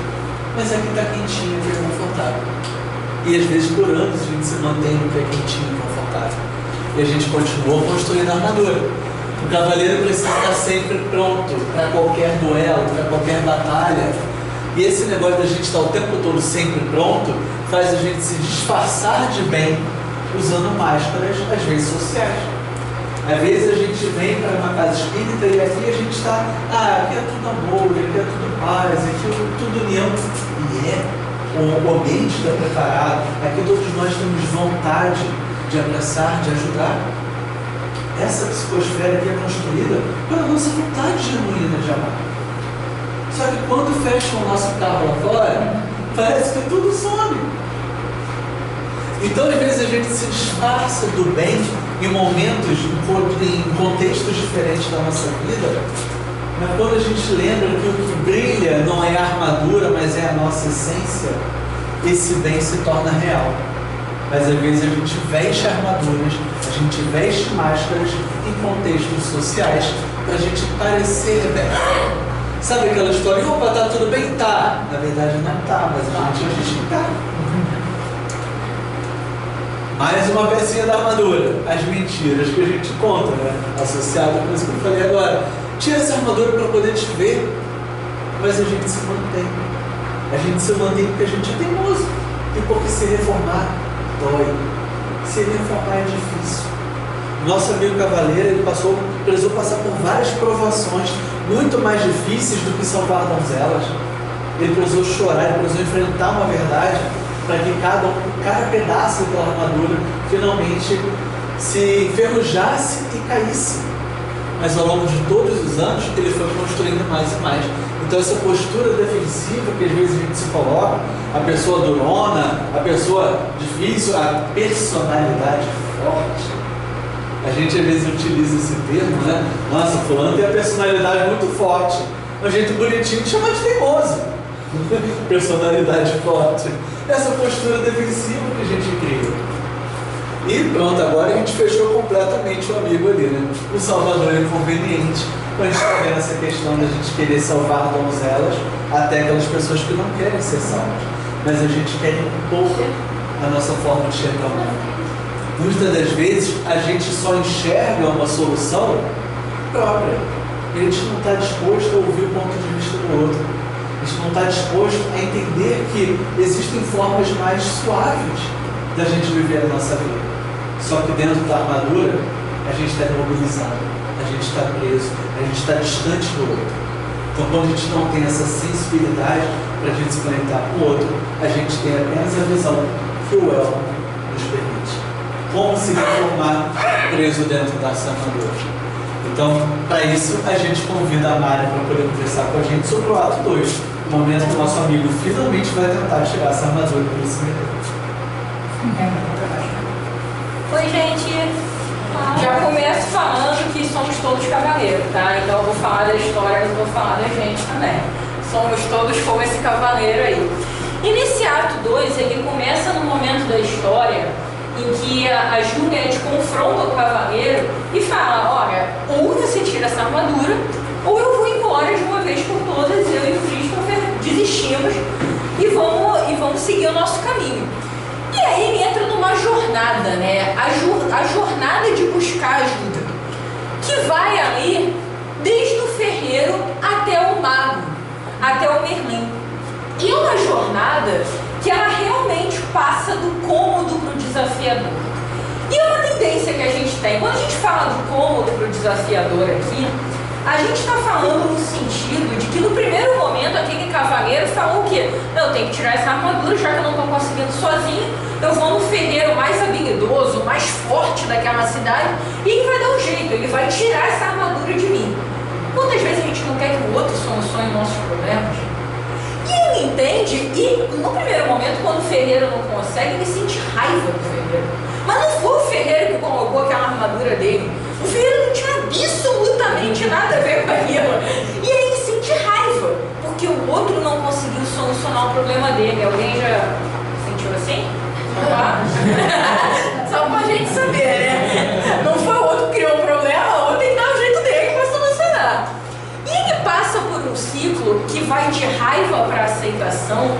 Mas aqui está quentinho e é confortável. E às vezes por anos a gente se mantém no que é quentinho e confortável. E a gente continua construindo a armadura. O cavaleiro precisa estar sempre pronto para qualquer duelo, para qualquer batalha. E esse negócio da gente estar o tempo todo sempre pronto faz a gente se disfarçar de bem usando máscaras às vezes sociais. Às vezes a gente vem para uma casa espírita e aqui a gente está, aqui é tudo amor, aqui é tudo paz, aqui é tudo união. E o ambiente está preparado, aqui todos nós temos vontade de abraçar, de ajudar. Essa psicosfera aqui é construída pela nossa vontade genuína de amar. Só que quando fecham o nosso carro lá fora, parece que tudo some. Então, às vezes, a gente se disfarça do bem em momentos, em contextos diferentes da nossa vida, mas quando a gente lembra que o que brilha não é a armadura, mas é a nossa essência, esse bem se torna real. Mas às vezes a gente veste armaduras, a gente veste máscaras em contextos sociais para a gente parecer bem. Sabe aquela história, opa, tá tudo bem? Tá. Na verdade não tá, mas a gente tá. Mais uma pecinha da armadura, as mentiras que a gente conta, né? Associado com isso que eu falei agora. Tira essa armadura para poder te ver, mas a gente se mantém. A gente se mantém porque a gente é teimoso. E porque se reformar dói. Se reformar é difícil. Nosso amigo cavaleiro, ele precisou passar por várias provações muito mais difíceis do que salvar donzelas. Ele precisou chorar, ele precisou enfrentar uma verdade para que cada pedaço da armadura finalmente se enferrujasse e caísse. Mas ao longo de todos os anos, ele foi construindo mais e mais. Então essa postura defensiva que às vezes a gente se coloca, a pessoa durona, a pessoa difícil, a personalidade forte. A gente às vezes utiliza esse termo, né? Nossa, fulano tem a personalidade muito forte. Um jeito bonitinho de chamar de teimoso. Personalidade forte. Essa postura defensiva que a gente cria. E pronto, agora a gente fechou completamente o amigo ali, né? O salvador é inconveniente. Quando a gente está vendo essa questão da gente querer salvar donzelas, até aquelas pessoas que não querem ser salvas. Mas a gente quer impor a nossa forma de enxergar o mundo. Muitas das vezes a gente só enxerga uma solução própria. A gente não está disposto a ouvir o ponto de vista do outro. A gente não está disposto a entender que existem formas mais suaves da gente viver a nossa vida. Só que dentro da armadura, a gente está imobilizado, a gente está preso, a gente está distante do outro. Então, quando a gente não tem essa sensibilidade para a gente se conectar com o outro, a gente tem apenas a visão que o elmo nos permite. Como se reformar preso dentro dessa armadura. Então, para isso, a gente convida a Mari para poder conversar com a gente sobre o ato 2, o momento que o nosso amigo finalmente vai tentar tirar essa armadura para se meter. Oi, gente. Já começo falando que somos todos cavaleiros, tá? Então eu vou falar da história, mas vou falar da gente também. Somos todos como esse cavaleiro aí. E nesse ato 2, ele começa no momento da história em que a Juliette confronta o cavaleiro e fala, olha, ou você tira essa armadura, ou eu vou embora de uma vez por todas, eu e o Christopher desistimos e vamos seguir o nosso caminho. E aí ele entra numa jornada, né? A jornada de buscar ajuda, que vai ali desde o ferreiro até o mago, até o Merlin. E é uma jornada que ela realmente passa do cômodo para o desafiador. E é uma tendência que a gente tem. Quando a gente fala do cômodo para o desafiador aqui, a gente está falando no sentido de que no primeiro momento aquele cavaleiro falou o quê? Eu tenho que tirar essa armadura, já que eu não estou conseguindo sozinho, eu vou no ferreiro mais habilidoso, mais forte daquela cidade, e ele vai dar um jeito, ele vai tirar essa armadura de mim. Quantas vezes a gente não quer que o outro solucione nossos problemas? E ele entende, e no primeiro momento, quando o ferreiro não consegue, ele sente raiva do ferreiro. Mas não foi o ferreiro que colocou aquela armadura dele. O ferreiro não tinha absolutamente nada a ver com aquilo. E aí ele sente raiva, porque o outro não conseguiu solucionar o problema dele. Alguém já sentiu assim? Só pra gente saber, né? Não foi o outro que criou o problema, o outro tem que dar o jeito dele pra solucionar. E ele passa por um ciclo que vai de raiva para aceitação,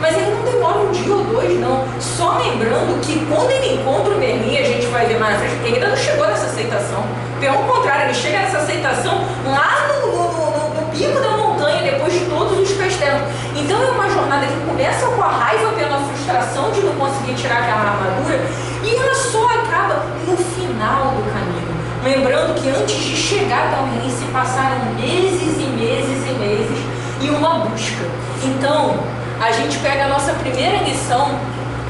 mas ele não demora um dia ou dois, não. Só lembrando que quando ele encontra o Merlin, a gente vai ver mais na frente, ele ainda não chegou nessa aceitação. Pelo contrário, ele chega nessa aceitação lá no pico da montanha, depois de todos os castelos. Então é uma jornada que começa com a raiva pela frustração de não conseguir tirar aquela armadura, e ela só acaba no final do caminho. Lembrando que antes de chegar até o Merlin se passaram meses e meses e meses e uma busca. Então, a gente pega a nossa primeira lição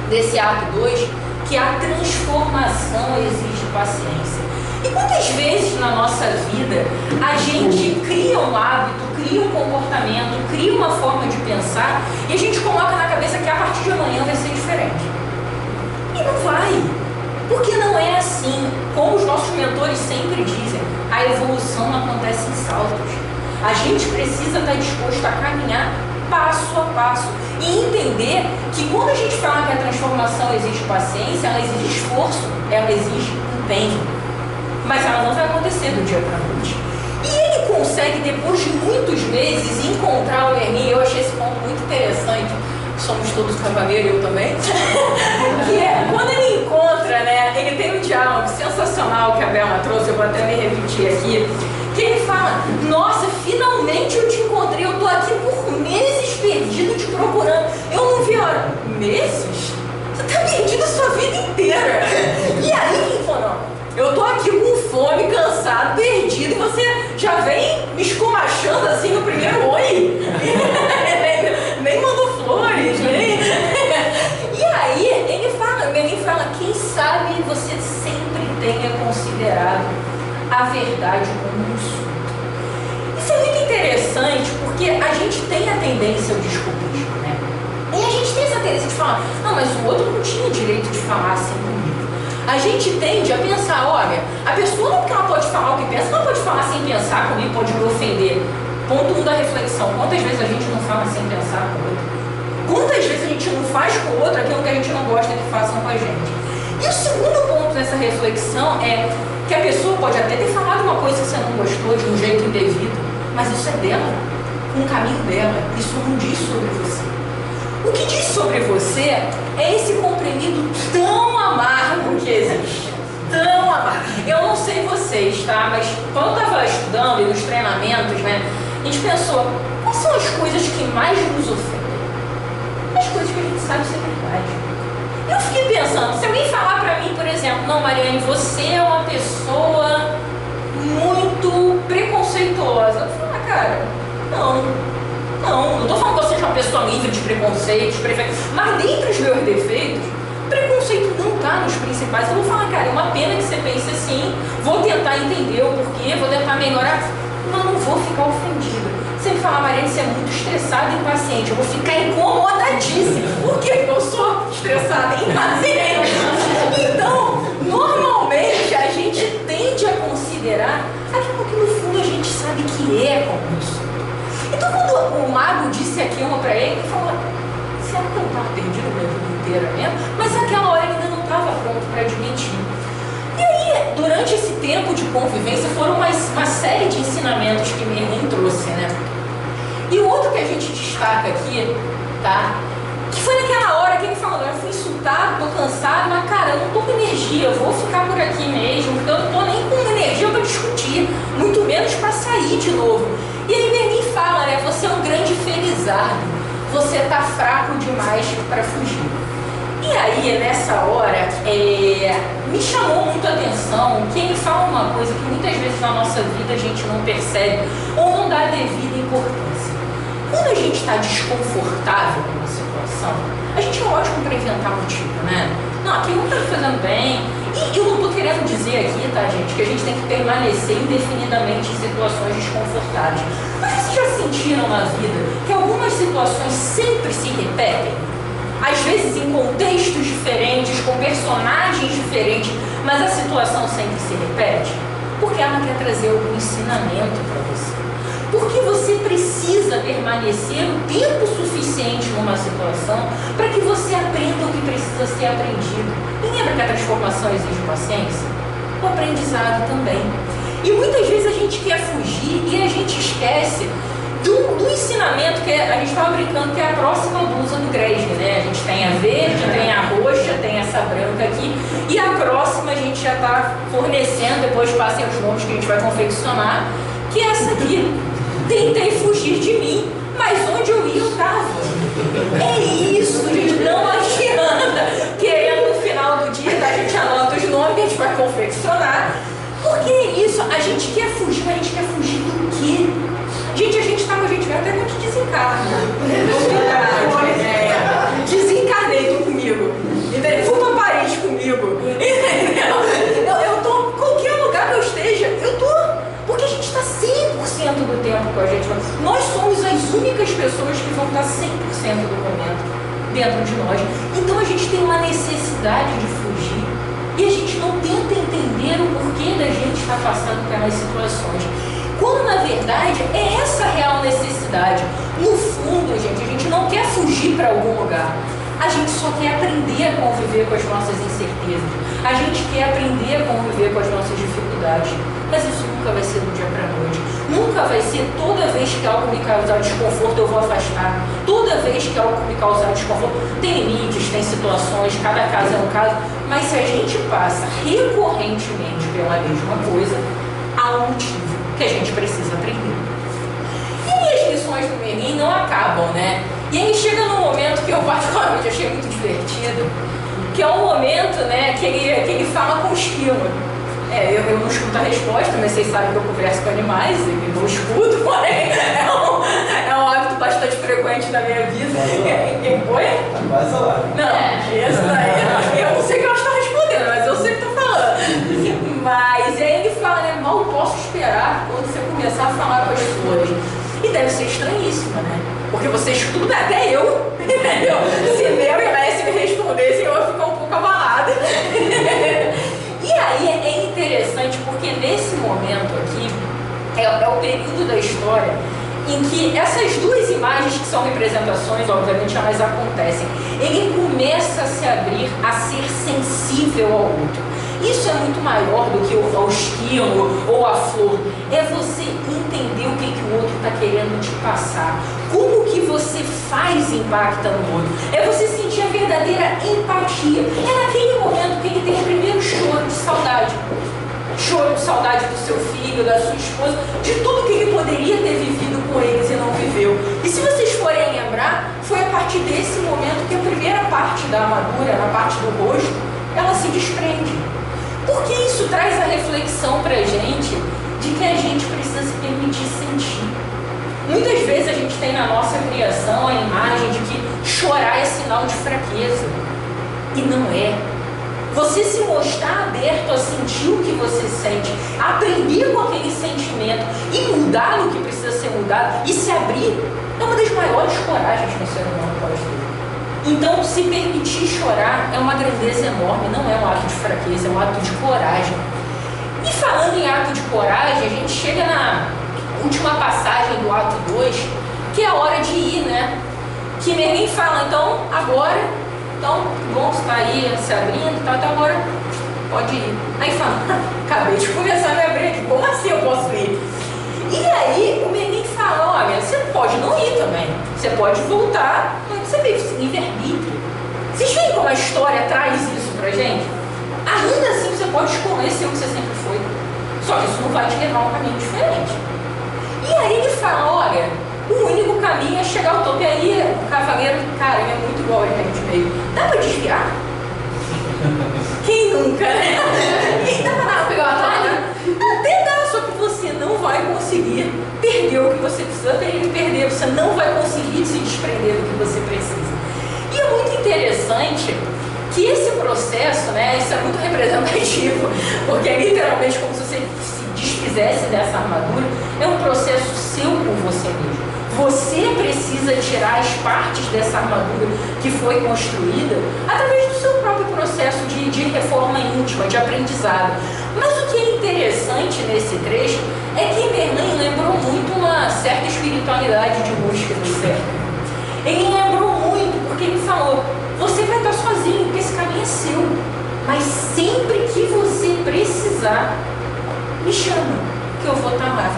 desse ato 2, que a transformação exige paciência. E quantas vezes na nossa vida a gente cria um hábito, cria um comportamento, cria uma forma de pensar e a gente coloca na cabeça que a partir de amanhã vai ser diferente. E não vai. Porque não é assim. Como os nossos mentores sempre dizem, a evolução não acontece em saltos. A gente precisa estar disposto a caminhar passo a passo. E entender que quando a gente fala que a transformação exige paciência, ela exige esforço, ela exige empenho. Mas ela não vai acontecer do dia para a noite. E ele consegue, depois de muitos meses, encontrar o Merlin. Eu achei esse ponto muito interessante. Somos todos cavaleiros, eu também. Que é, quando ele encontra, né, ele tem um diálogo sensacional que a Bela trouxe, eu vou até me repetir aqui, que ele fala: nossa, finalmente eu te encontrei, eu tô aqui por meses perdido te procurando. Eu não vi a hora. Meses? Você tá perdido a sua vida inteira. E aí ele falou: não, eu tô aqui com fome, cansado, perdido, e você já vem me esculachando assim no primeiro oi? Nem mandou flores, nem... E aí ele fala, quem sabe você sempre tenha considerado a verdade como um insulto. Isso é muito interessante porque a gente tem a tendência ao desculpismo, né? E a gente tem essa tendência de falar: não, mas o outro não tinha direito de falar assim comigo. A gente tende a pensar: olha, a pessoa não, porque ela pode falar o que pensa, ela pode falar sem pensar comigo, pode me ofender. Ponto 1 da reflexão: quantas vezes a gente não fala sem pensar com o outro? Quantas vezes a gente não faz com o outro aquilo que a gente não gosta que façam com a gente? E o segundo ponto dessa reflexão é que a pessoa pode até ter falado uma coisa que você não gostou de um jeito indevido, mas isso é dela, um caminho dela, isso não diz sobre você. O que diz sobre você é esse comprimido tão amargo que existe. Tão amargo. Eu não sei vocês, tá? Mas quando eu estava estudando e nos treinamentos, né, a gente pensou: quais são as coisas que mais nos ofendem? As coisas que a gente sabe ser verdade. Eu fiquei pensando, se alguém falar pra mim, por exemplo: não, Mariane, você é uma pessoa muito preconceituosa. Eu falo: cara, não tô falando que você seja uma pessoa livre de preconceitos, mas dentre os meus defeitos, preconceito não tá nos principais. Eu vou falar: cara, é uma pena que você pense assim, vou tentar entender o porquê, vou tentar melhorar, mas não vou ficar ofendida. Você me fala: Mariane, você é muito estressada e impaciente, eu vou ficar incomodadíssima. Por quê? Porque eu sou estressada e impaciente. Então, normalmente a gente tende a considerar aquilo que no fundo a gente sabe que é como isso. Então, quando o mago disse aquilo pra ele, ele falou: será que eu estava perdido a minha vida inteira mesmo? Mas naquela hora ele ainda não estava pronto para admitir. E aí, durante esse tempo de convivência, foram uma série de ensinamentos que Merlin trouxe, né? E o outro que a gente destaca aqui, tá? Que foi naquela hora que ele falou: eu fui insultado, tô cansado, mas cara, eu não tô com energia, eu vou ficar por aqui mesmo, porque eu não tô nem com energia para discutir, muito menos para sair de novo. E aí Merlin fala, né? Você é um grande felizardo, você tá fraco demais para fugir. E aí, nessa hora, me chamou muito a atenção que ele fala uma coisa que muitas vezes na nossa vida a gente não percebe ou não dá a devida importância. Quando a gente está desconfortável com uma situação, a gente é ótimo para inventar motivo, né? Não, aqui não está fazendo bem. E eu não estou querendo dizer aqui, tá, gente, que a gente tem que permanecer indefinidamente em situações desconfortáveis. Mas vocês já sentiram na vida que algumas situações sempre se repetem? Às vezes em contextos diferentes, com personagens diferentes, mas a situação sempre se repete? Porque ela quer trazer algum ensinamento para você. Porque você precisa permanecer o tempo suficiente numa situação para que você aprenda o que precisa ser aprendido. E lembra que a transformação exige paciência? O aprendizado também. E muitas vezes a gente quer fugir e a gente esquece do ensinamento que a gente estava brincando, que é a próxima blusa do Gresg, né? A gente tem a verde, tem a roxa, tem essa branca aqui, e a próxima a gente já está fornecendo, depois passem os nomes que a gente vai confeccionar, que é essa aqui. Tentei fugir de mim, mas onde eu ia eu estava. É isso, gente, não adianta. Querendo no final do dia, a gente anota os nomes que a gente vai confeccionar, porque é isso, a gente quer fugir, mas a gente quer fugir do quê? Gente, a gente vai até quando desencarna. Desencarnei, tô comigo. Entendeu? Fui pra Paris comigo. Entendeu? Eu tô, qualquer lugar que eu esteja, eu tô. Porque a gente está 100% do tempo com a gente. Nós somos as únicas pessoas que vão estar 100% do momento dentro de nós. Então a gente tem uma necessidade de fugir. E a gente não tenta entender o porquê da gente estar passando pelas situações. Quando na verdade é essa a real necessidade. No fundo, gente, a gente não quer fugir para algum lugar. A gente só quer aprender a conviver com as nossas incertezas. A gente quer aprender a conviver com as nossas dificuldades. Mas isso nunca vai ser do dia para a noite. Nunca vai ser toda vez que algo me causar desconforto, eu vou afastar. Toda vez que algo me causar desconforto, tem limites, tem situações, cada caso é um caso. Mas se a gente passa recorrentemente pela mesma coisa, há um motivo que a gente precisa aprender. E aí as lições do Merlin não acabam, né? E aí chega num momento que eu particularmente achei muito divertido, que é um momento, né, que ele fala com o esquilo. Eu não escuto a resposta, mas vocês sabem que eu converso com animais e não escuto, porém é um hábito bastante frequente na minha vida. Oi? Tá quase lá. Não, isso daí, eu não sei o que ela está respondendo, mas eu sei o que estou falando. Mas aí ele fala, né, mal posso esperar quando você começar a falar com as flores. E deve ser estranhíssima, né? Porque você escuta, até eu, entendeu? Se meu e Messi me respondessem, eu ia ficar um pouco abalada. E aí é interessante porque nesse momento aqui, é o período da história em que essas duas imagens, que são representações, obviamente, elas acontecem. Ele começa a se abrir, a ser sensível ao outro. Isso é muito maior do que o esquilo ou a flor. É você entender o que o outro está querendo te passar. Como que você faz impacta no outro. É você sentir a verdadeira empatia. É naquele momento que ele tem o primeiro choro de saudade. Choro de saudade do seu filho, da sua esposa, de tudo que ele poderia ter vivido com eles e não viveu. E se vocês forem lembrar, foi a partir desse momento que a primeira parte da armadura, na parte do rosto, ela se desprende. Porque isso traz a reflexão pra gente de que a gente precisa se permitir sentir. Muitas vezes a gente tem na nossa criação a imagem de que chorar é sinal de fraqueza. E não é. Você se mostrar aberto a sentir o que você sente, aprender com aquele sentimento e mudar o que precisa ser mudado e se abrir, é uma das maiores coragens que o ser humano pode ter. Então, se permitir chorar é uma grandeza enorme, não é um ato de fraqueza, é um ato de coragem. E falando em ato de coragem, a gente chega na última passagem do ato 2, que é a hora de ir, né? Que Merlin fala, então, agora, então, bom, você está aí se abrindo, tá, então agora pode ir. Aí fala, acabei de começar a me abrir aqui, como assim eu posso ir? E aí o Merlin fala, olha, você pode não ir também, você pode voltar, você veio, livre-arbítrio. Vocês veem como a história traz isso pra gente? Ainda assim você pode escolher ser o que você sempre foi, só que isso não vai te levar a um caminho diferente. E aí ele fala, olha, o único caminho é chegar ao topo. E aí o cavaleiro, cara, ele é muito igual a gente meio. Dá pra desviar? Quem nunca, né? E dá pra pegar uma atalho? Até dá, só que você não vai conseguir perder o que você precisa perder. Você não vai conseguir se desprender do que você precisa. E é muito interessante que esse processo, né, isso é muito representativo, porque é literalmente como se você se desfizesse dessa armadura, é um processo seu com você mesmo. Você precisa tirar as partes dessa armadura que foi construída através do seu próprio processo de reforma íntima, de aprendizado. Mas o que é interessante nesse trecho é que Merlin lembrou muito uma certa espiritualidade de busca do certo. Ele lembrou muito porque ele falou, você vai estar sozinho, porque esse caminho é seu. Mas sempre que você precisar, me chama, que eu vou estar lá.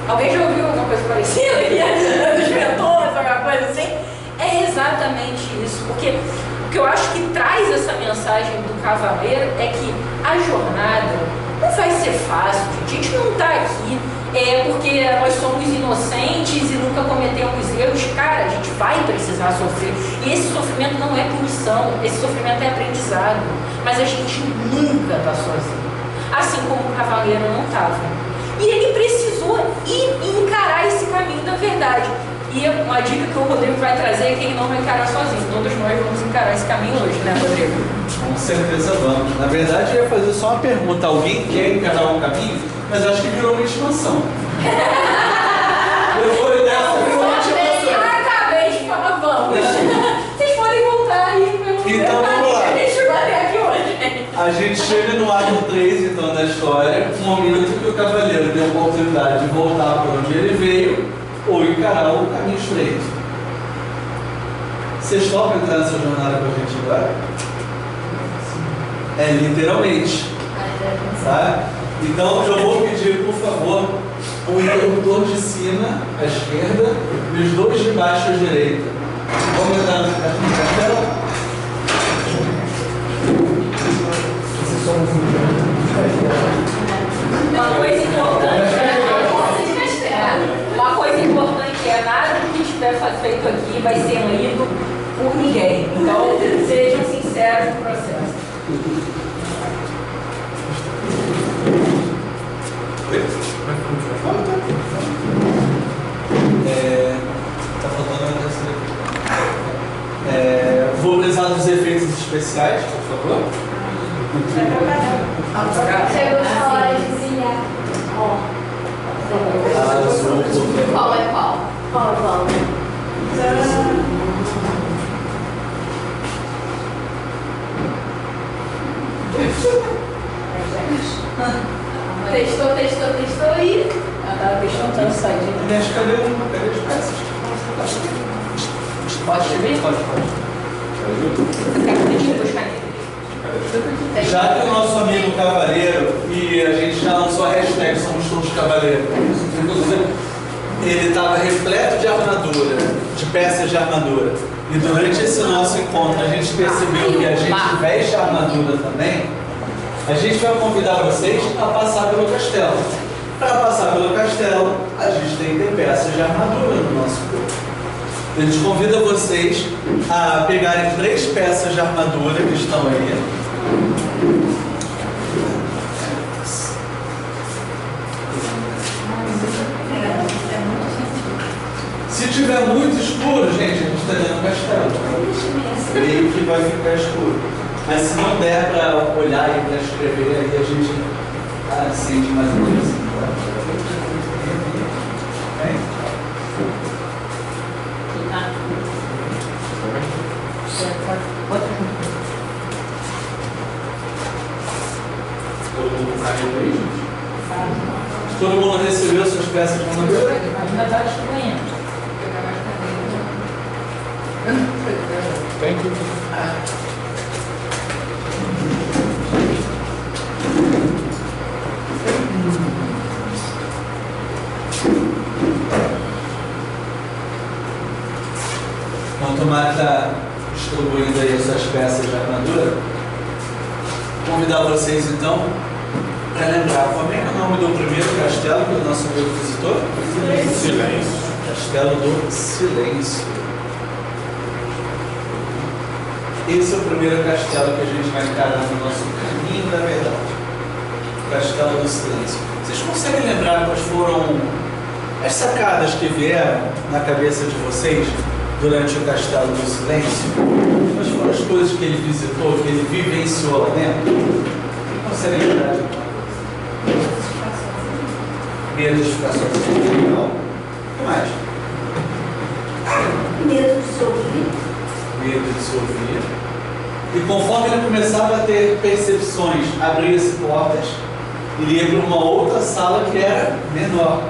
Alguém já ouviu alguma coisa parecida aqui? Dos mentores, alguma coisa assim? É exatamente isso. Porque o que eu acho que traz essa mensagem do cavaleiro é que a jornada não vai ser fácil, gente. A gente não está aqui porque nós somos inocentes e nunca cometemos erros. Cara, a gente vai precisar sofrer. E esse sofrimento não é punição, esse sofrimento é aprendizado. Mas a gente nunca está sozinho. Assim como o cavaleiro não estava. E ele precisou ir encarar esse caminho da verdade. E uma dica que o Rodrigo vai trazer é que ele não vai encarar sozinho. Todos nós vamos encarar esse caminho hoje, né, Rodrigo? Com certeza vamos. Na verdade, eu ia fazer só uma pergunta. Alguém quer encarar um caminho? Mas acho que virou uma intimação. Eu vou dessa, virou uma intimação. Acabei de falar, vamos. Vocês podem voltar aí. Então vamos lá. A gente vai até aqui hoje. A gente chega no ato 3, então, da história, um momento que o cavaleiro tem a oportunidade de voltar para onde ele veio, ou encarar o caminho estreito. Vocês topam entrar nessa jornada com a gente agora? É literalmente. Tá? Então eu vou pedir, por favor, o interruptor de cima à esquerda e os dois de baixo à direita. Vamos entrar no castelo? Uma coisa importante é nada do que estiver feito aqui vai ser lido por ninguém. Então sejam sinceros no processo. Tá faltando vou precisar dos efeitos especiais, por favor. Chegou a hora de brilhar. Qual é qual? Qual é qual? Testou e... Ela estava testando sair. Aliás, cadê as peças? Pode subir? Pode. Já que o nosso amigo cavaleiro, e a gente já lançou a hashtag Somos Todos Cavaleiros, ele estava repleto de armadura, de peças de armadura. E durante esse nosso encontro a gente percebeu que a gente veste a armadura também. A gente vai convidar vocês a passar pelo castelo. Para passar pelo castelo, a gente tem que ter peças de armadura no nosso corpo. A gente convida vocês a pegarem 3 peças de armadura que estão aí. Se tiver muito escuro, gente, a gente está dentro do castelo. Meio que vai ficar escuro. Mas se não der para olhar e para escrever, aí a gente acende mais ou menos assim. Todo mundo saiu aí? Todo mundo recebeu suas peças de armadura? Ainda está distribuindo. Thank you. Enquanto o Mar está distribuindo aí essas peças de armadura, vou convidar vocês então para lembrar como é que é o nome do primeiro castelo que o nosso amigo visitou? Silêncio. Castelo do Silêncio. Esse é o primeiro castelo que a gente vai encarar no nosso caminho da verdade. O Castelo do Silêncio. Vocês conseguem lembrar quais foram as sacadas que vieram na cabeça de vocês durante o Castelo do Silêncio? Quais foram as coisas que ele visitou, que ele vivenciou lá dentro? Quem consegue lembrar de alguma coisa? Medo de ficar sozinho. Legal. O que mais? Medo de se ouvir. Medo de se ouvir. E conforme ele começava a ter percepções, abria-se portas, ele ia para uma outra sala que era menor,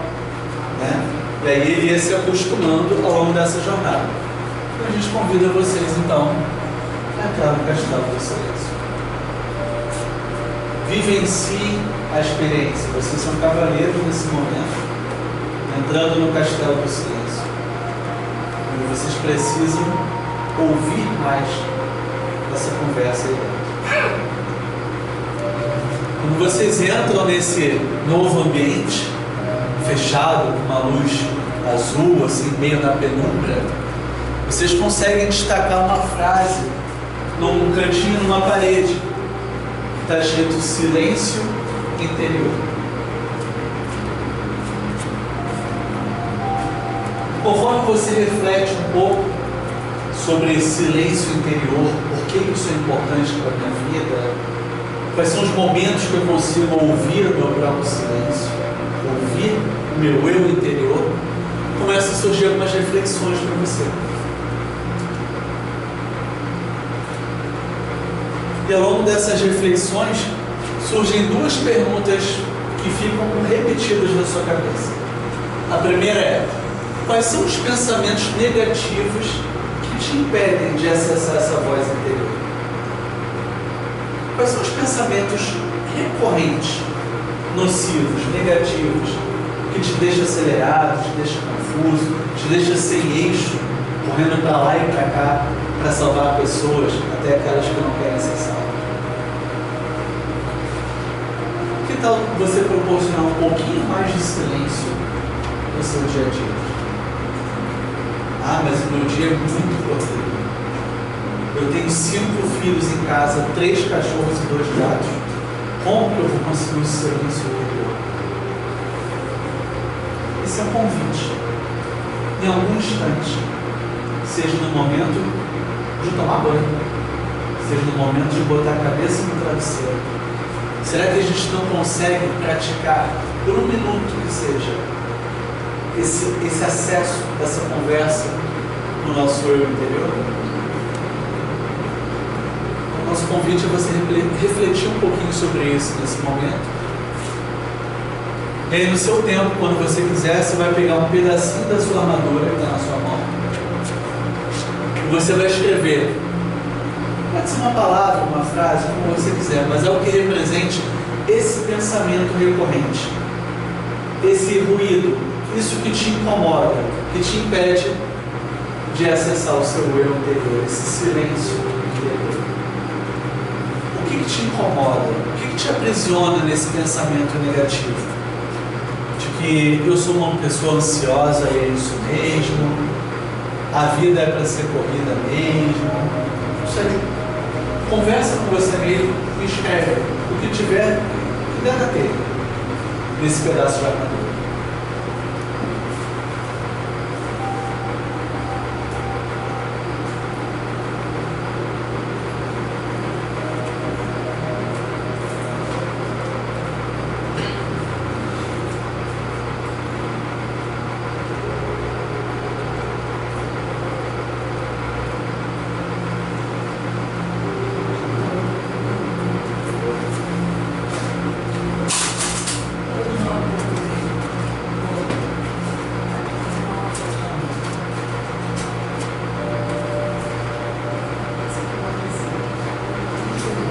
né? E aí ele ia se acostumando ao longo dessa jornada. Então a gente convida vocês então a entrar no Castelo do Silêncio. Vivenciem a experiência. Vocês são cavaleiros nesse momento, entrando no Castelo do Silêncio. E vocês precisam ouvir mais dessa conversa aí dentro. Quando vocês entram nesse novo ambiente, fechado, com uma luz azul, assim, meio na penumbra, vocês conseguem destacar uma frase num cantinho, numa parede, que está escrito silêncio interior. Conforme você reflete um pouco sobre esse silêncio interior, por que isso é importante para a minha vida, quais são os momentos que eu consigo ouvir o meu próprio silêncio, ouvir o meu eu interior, começam a surgir algumas reflexões para você. E ao longo dessas reflexões surgem 2 perguntas que ficam repetidas na sua cabeça. A primeira é: Quais são os pensamentos negativos que te impedem de acessar essa voz interior? Quais são os pensamentos recorrentes, nocivos, negativos, que te deixam acelerado, te deixam confuso, te deixam sem eixo, correndo para lá e para cá para salvar pessoas, até aquelas que não querem ser salvas? Que tal você proporcionar um pouquinho mais de silêncio no seu dia a dia? Ah, mas o meu dia é muito corrido. Eu tenho 5 filhos em casa, 3 cachorros e 2 gatos. Como que eu vou conseguir o silêncio interior? Esse é um convite. Em algum instante, seja no momento de tomar banho, seja no momento de botar a cabeça no travesseiro. Será que a gente não consegue praticar, por um minuto que seja, esse acesso, essa conversa no nosso eu interior? O nosso convite é você refletir um pouquinho sobre isso nesse momento. E aí, no seu tempo, quando você quiser, você vai pegar um pedacinho da sua armadura que está na sua mão e você vai escrever. Pode ser uma palavra, uma frase, como você quiser, mas algo que represente esse pensamento recorrente, esse ruído, isso que te incomoda, que te impede de acessar o seu eu interior, esse silêncio interior. O que te incomoda? O que te aprisiona nesse pensamento negativo? De que eu sou uma pessoa ansiosa e é isso mesmo, a vida é para ser corrida mesmo. Não sei. Conversa com você mesmo e escreve o que tiver que der na telha nesse pedaço de armadura.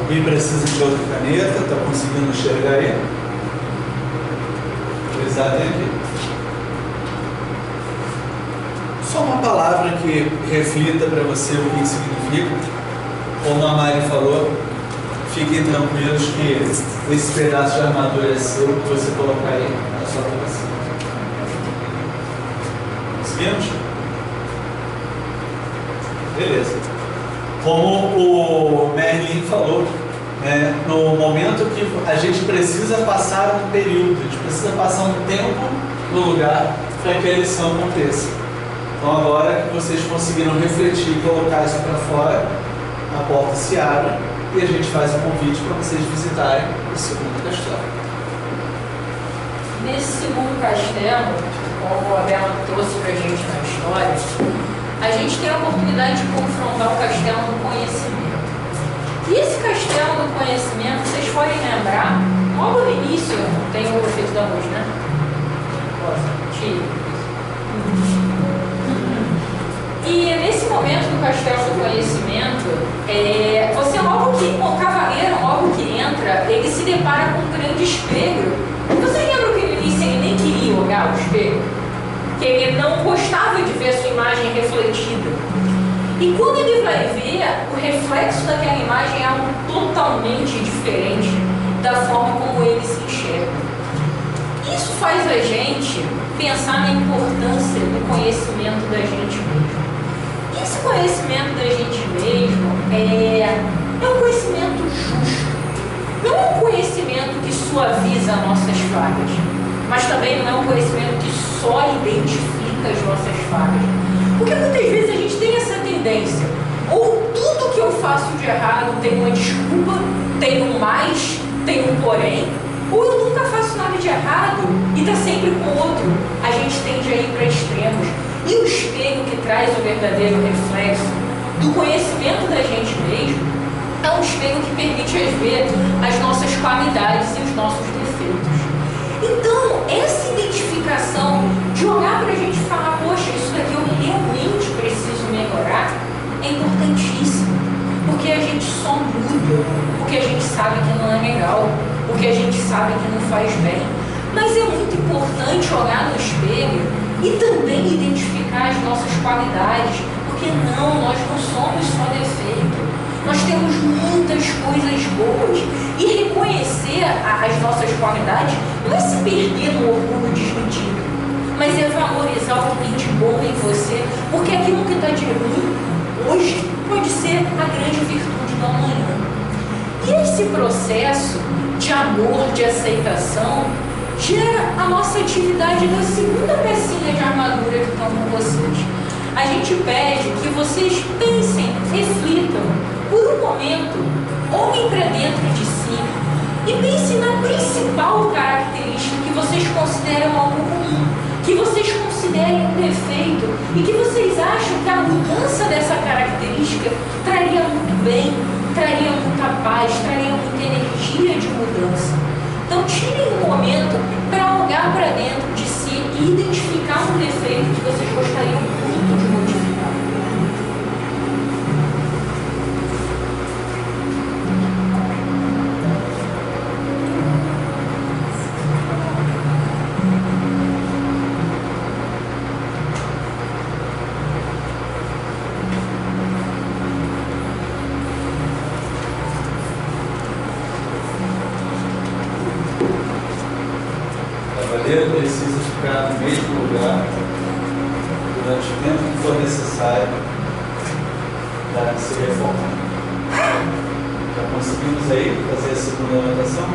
Alguém precisa de outra caneta? Está conseguindo enxergar aí? Utilizar aqui. Só uma palavra que reflita para você o que significa. Como a Mari falou, fiquem tranquilos que esse pedaço de armadura é seu, que você colocar aí na sua cabeça. Conseguimos? Beleza. Como o Merlin falou, né, no momento que a gente precisa passar um período, a gente precisa passar um tempo no lugar para que a lição aconteça. Então agora que vocês conseguiram refletir e colocar isso para fora, a porta se abre e a gente faz um convite para vocês visitarem o segundo castelo. Nesse segundo castelo, como a Bela trouxe para a gente na história, a gente tem a oportunidade de confrontar o castelo do conhecimento. E esse castelo do conhecimento, vocês podem lembrar, logo no início, tem o efeito da luz, né? E nesse momento do castelo do conhecimento, você logo que, o cavaleiro, logo que entra, ele se depara com um grande espelho. Vocês lembram que no início ele nem queria olhar o espelho? Que ele não gostava de ver a sua imagem refletida. E quando ele vai ver, o reflexo daquela imagem é algo totalmente diferente da forma como ele se enxerga. Isso faz a gente pensar na importância do conhecimento da gente mesmo. Esse conhecimento da gente mesmo é um conhecimento justo. Não é um conhecimento que suaviza nossas falhas, mas também não é um conhecimento que só identifica as nossas falhas. Porque muitas vezes a gente tem essa tendência, ou tudo que eu faço de errado tem uma desculpa, tem um mais, tem um porém, ou eu nunca faço nada de errado e está sempre com o outro. A gente tende a ir para extremos. E o espelho que traz o verdadeiro reflexo do conhecimento da gente mesmo é um espelho que permite ver as nossas qualidades e os nossos defeitos. Então, essa identificação de olhar para a gente e falar, poxa, é importantíssimo, porque a gente só muda, porque a gente sabe que não é legal, porque a gente sabe que não faz bem. Mas é muito importante olhar no espelho e também identificar as nossas qualidades, porque nós não somos só defeito, nós temos muitas coisas boas. E reconhecer as nossas qualidades não é se perder no orgulho desmedido, mas é valorizar o que tem de bom em você, porque aquilo que está de ruim hoje pode ser a grande virtude do amanhã. E esse processo de amor, de aceitação, gera a nossa atividade da segunda pecinha de armadura que estão com vocês. A gente pede que vocês pensem, reflitam, por um momento, olhem para dentro de si e pensem na principal característica que vocês consideram algo comum, que vocês considerem um defeito e que vocês acham que a mudança dessa característica traria muito bem, traria muita paz, traria muita energia de mudança. Então tirem um momento para olhar para dentro de si e identificar um defeito que vocês gostariam muito de modificar. Ele precisa ficar no mesmo lugar durante o tempo que for necessário para se reformar. Já conseguimos aí fazer a segunda anotação?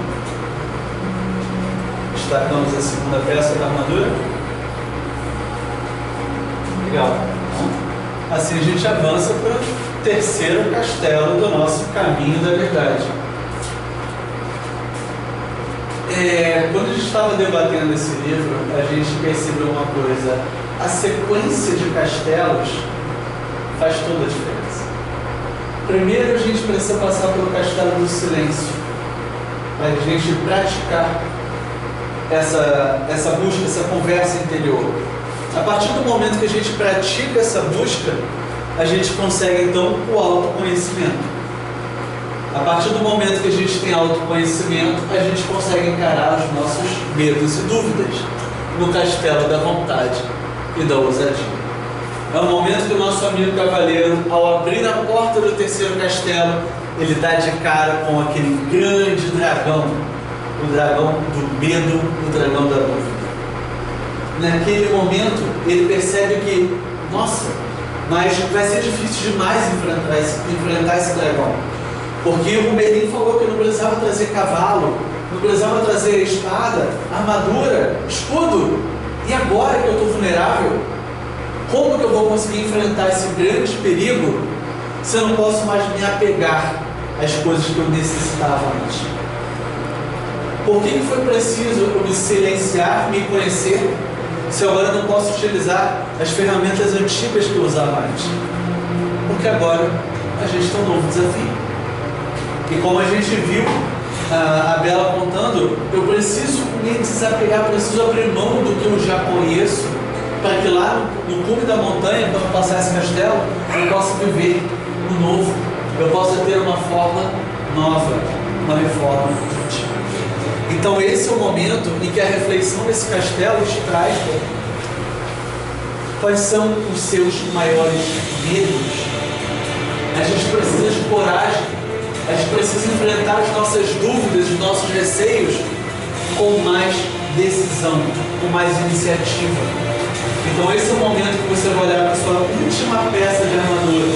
Destacamos a segunda peça da armadura? Legal. Assim a gente avança para o terceiro castelo do nosso caminho da verdade. Quando a gente estava debatendo esse livro, a gente percebeu uma coisa: a sequência de castelos faz toda a diferença. Primeiro a gente precisa passar pelo castelo do silêncio, para a gente praticar essa busca, essa conversa interior. A partir do momento que a gente pratica essa busca, a gente consegue então o autoconhecimento. A partir do momento que a gente tem autoconhecimento, a gente consegue encarar os nossos medos e dúvidas no castelo da vontade e da ousadia. É o momento que o nosso amigo cavaleiro, ao abrir a porta do terceiro castelo, ele dá de cara com aquele grande dragão, o dragão do medo, o dragão da dúvida. Naquele momento, ele percebe que, nossa, mas vai ser difícil demais enfrentar esse dragão. Porque o Merlin falou que não precisava trazer cavalo, não precisava trazer espada, armadura, escudo. E agora que eu estou vulnerável, como que eu vou conseguir enfrentar esse grande perigo se eu não posso mais me apegar às coisas que eu necessitava antes? Por que foi preciso eu me silenciar, me conhecer, se agora eu não posso utilizar as ferramentas antigas que eu usava antes? Porque agora a gente tem um novo desafio. E como a gente viu a Bela apontando, eu preciso me desapegar, preciso abrir mão do que eu já conheço, para que lá no cume da montanha, quando eu passar esse castelo, eu possa viver o novo, eu possa ter uma forma nova, uma reforma. Então esse é o momento em que a reflexão desse castelo te traz quais são os seus maiores medos. A gente precisa de coragem. A gente precisa enfrentar as nossas dúvidas, os nossos receios com mais decisão, com mais iniciativa. Então esse é o momento que você vai olhar para a sua última peça de armadura.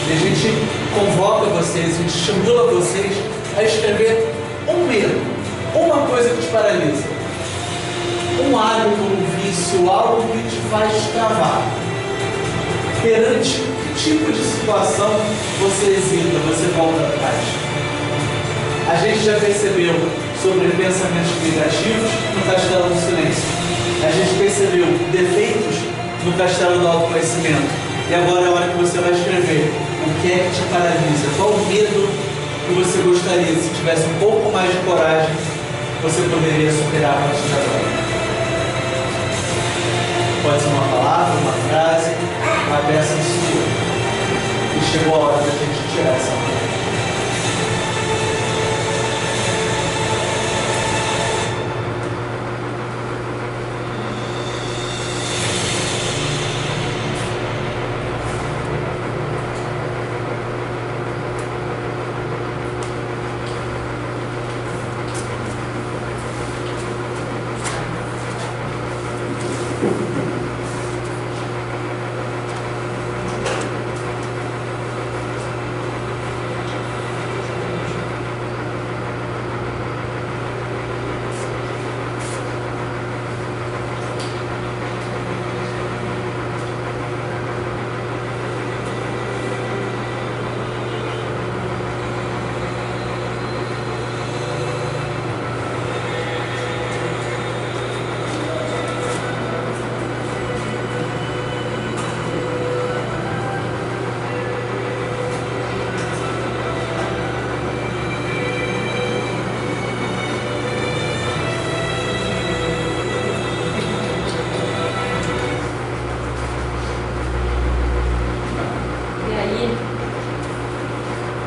E a gente convoca vocês, a gente estimula vocês a escrever um medo, uma coisa que te paralisa, um hábito, um vício, algo que te faz travar. Perante que tipo de situação você hesita, você volta atrás? A gente já percebeu sobre pensamentos negativos no castelo do silêncio. A gente percebeu defeitos no castelo do autoconhecimento. E agora é a hora que você vai escrever o que é que te paralisa, qual o medo que você gostaria, se tivesse um pouco mais de coragem, você poderia superar a partir de agora. Pode ser uma palavra, uma frase, uma peça sua. chegou a hora da gente tirar essa mão.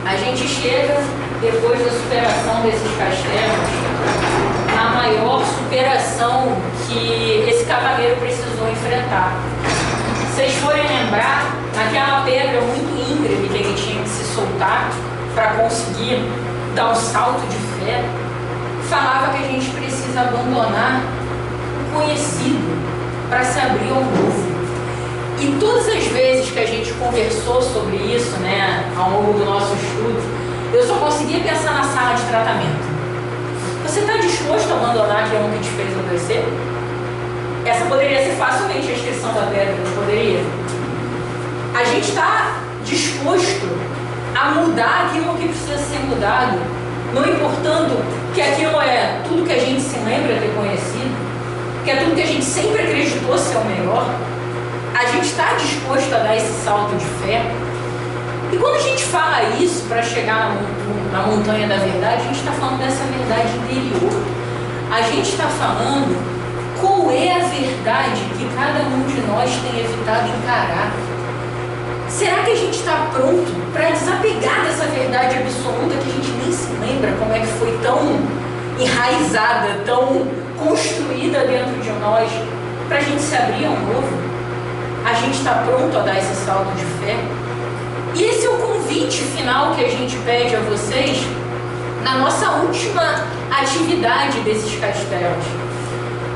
A gente chega, depois da superação desses castelos, na maior superação que esse cavaleiro precisou enfrentar. Se vocês forem lembrar, naquela pedra muito íngreme que ele tinha que se soltar para conseguir dar um salto de fé, falava que a gente precisa abandonar o conhecido para se abrir ao novo. E todas as vezes que a gente conversou sobre isso, né, ao longo do nosso estudo, eu só conseguia pensar na sala de tratamento. Você está disposto a abandonar aquilo que te fez adoecer? Essa poderia ser facilmente a inscrição da pedra, não poderia? A gente está disposto a mudar aquilo que precisa ser mudado, não importando que aquilo é tudo que a gente se lembra ter conhecido, que é tudo que a gente sempre acreditou ser o melhor. A gente está disposto a dar esse salto de fé? E quando a gente fala isso para chegar na montanha da verdade, a gente está falando dessa verdade interior. A gente está falando qual é a verdade que cada um de nós tem evitado encarar. Será que a gente está pronto para desapegar dessa verdade absoluta que a gente nem se lembra como é que foi tão enraizada, tão construída dentro de nós, para a gente se abrir ao novo? A gente está pronto a dar esse salto de fé? E esse é o convite final que a gente pede a vocês na nossa última atividade desses castelos.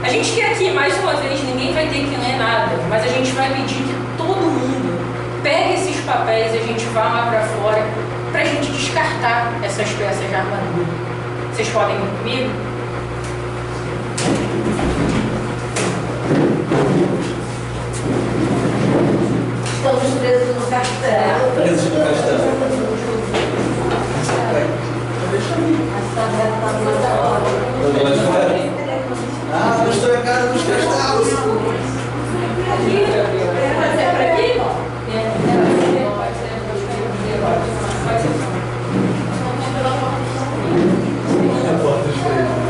A gente quer aqui, mais uma vez, ninguém vai ter que ler nada, mas a gente vai pedir que todo mundo pegue esses papéis e a gente vá lá para fora para a gente descartar essas peças de armadura. Vocês podem ir comigo? Estamos presos no castelo. Presos no castelo. Eu vou lá de fora. Ah, eu estou em casa dos castelos. Pode ser para aqui? A porta estreita.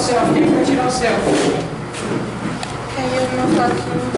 selfie? Quem vai tirar o selfie? Caiu uma foto.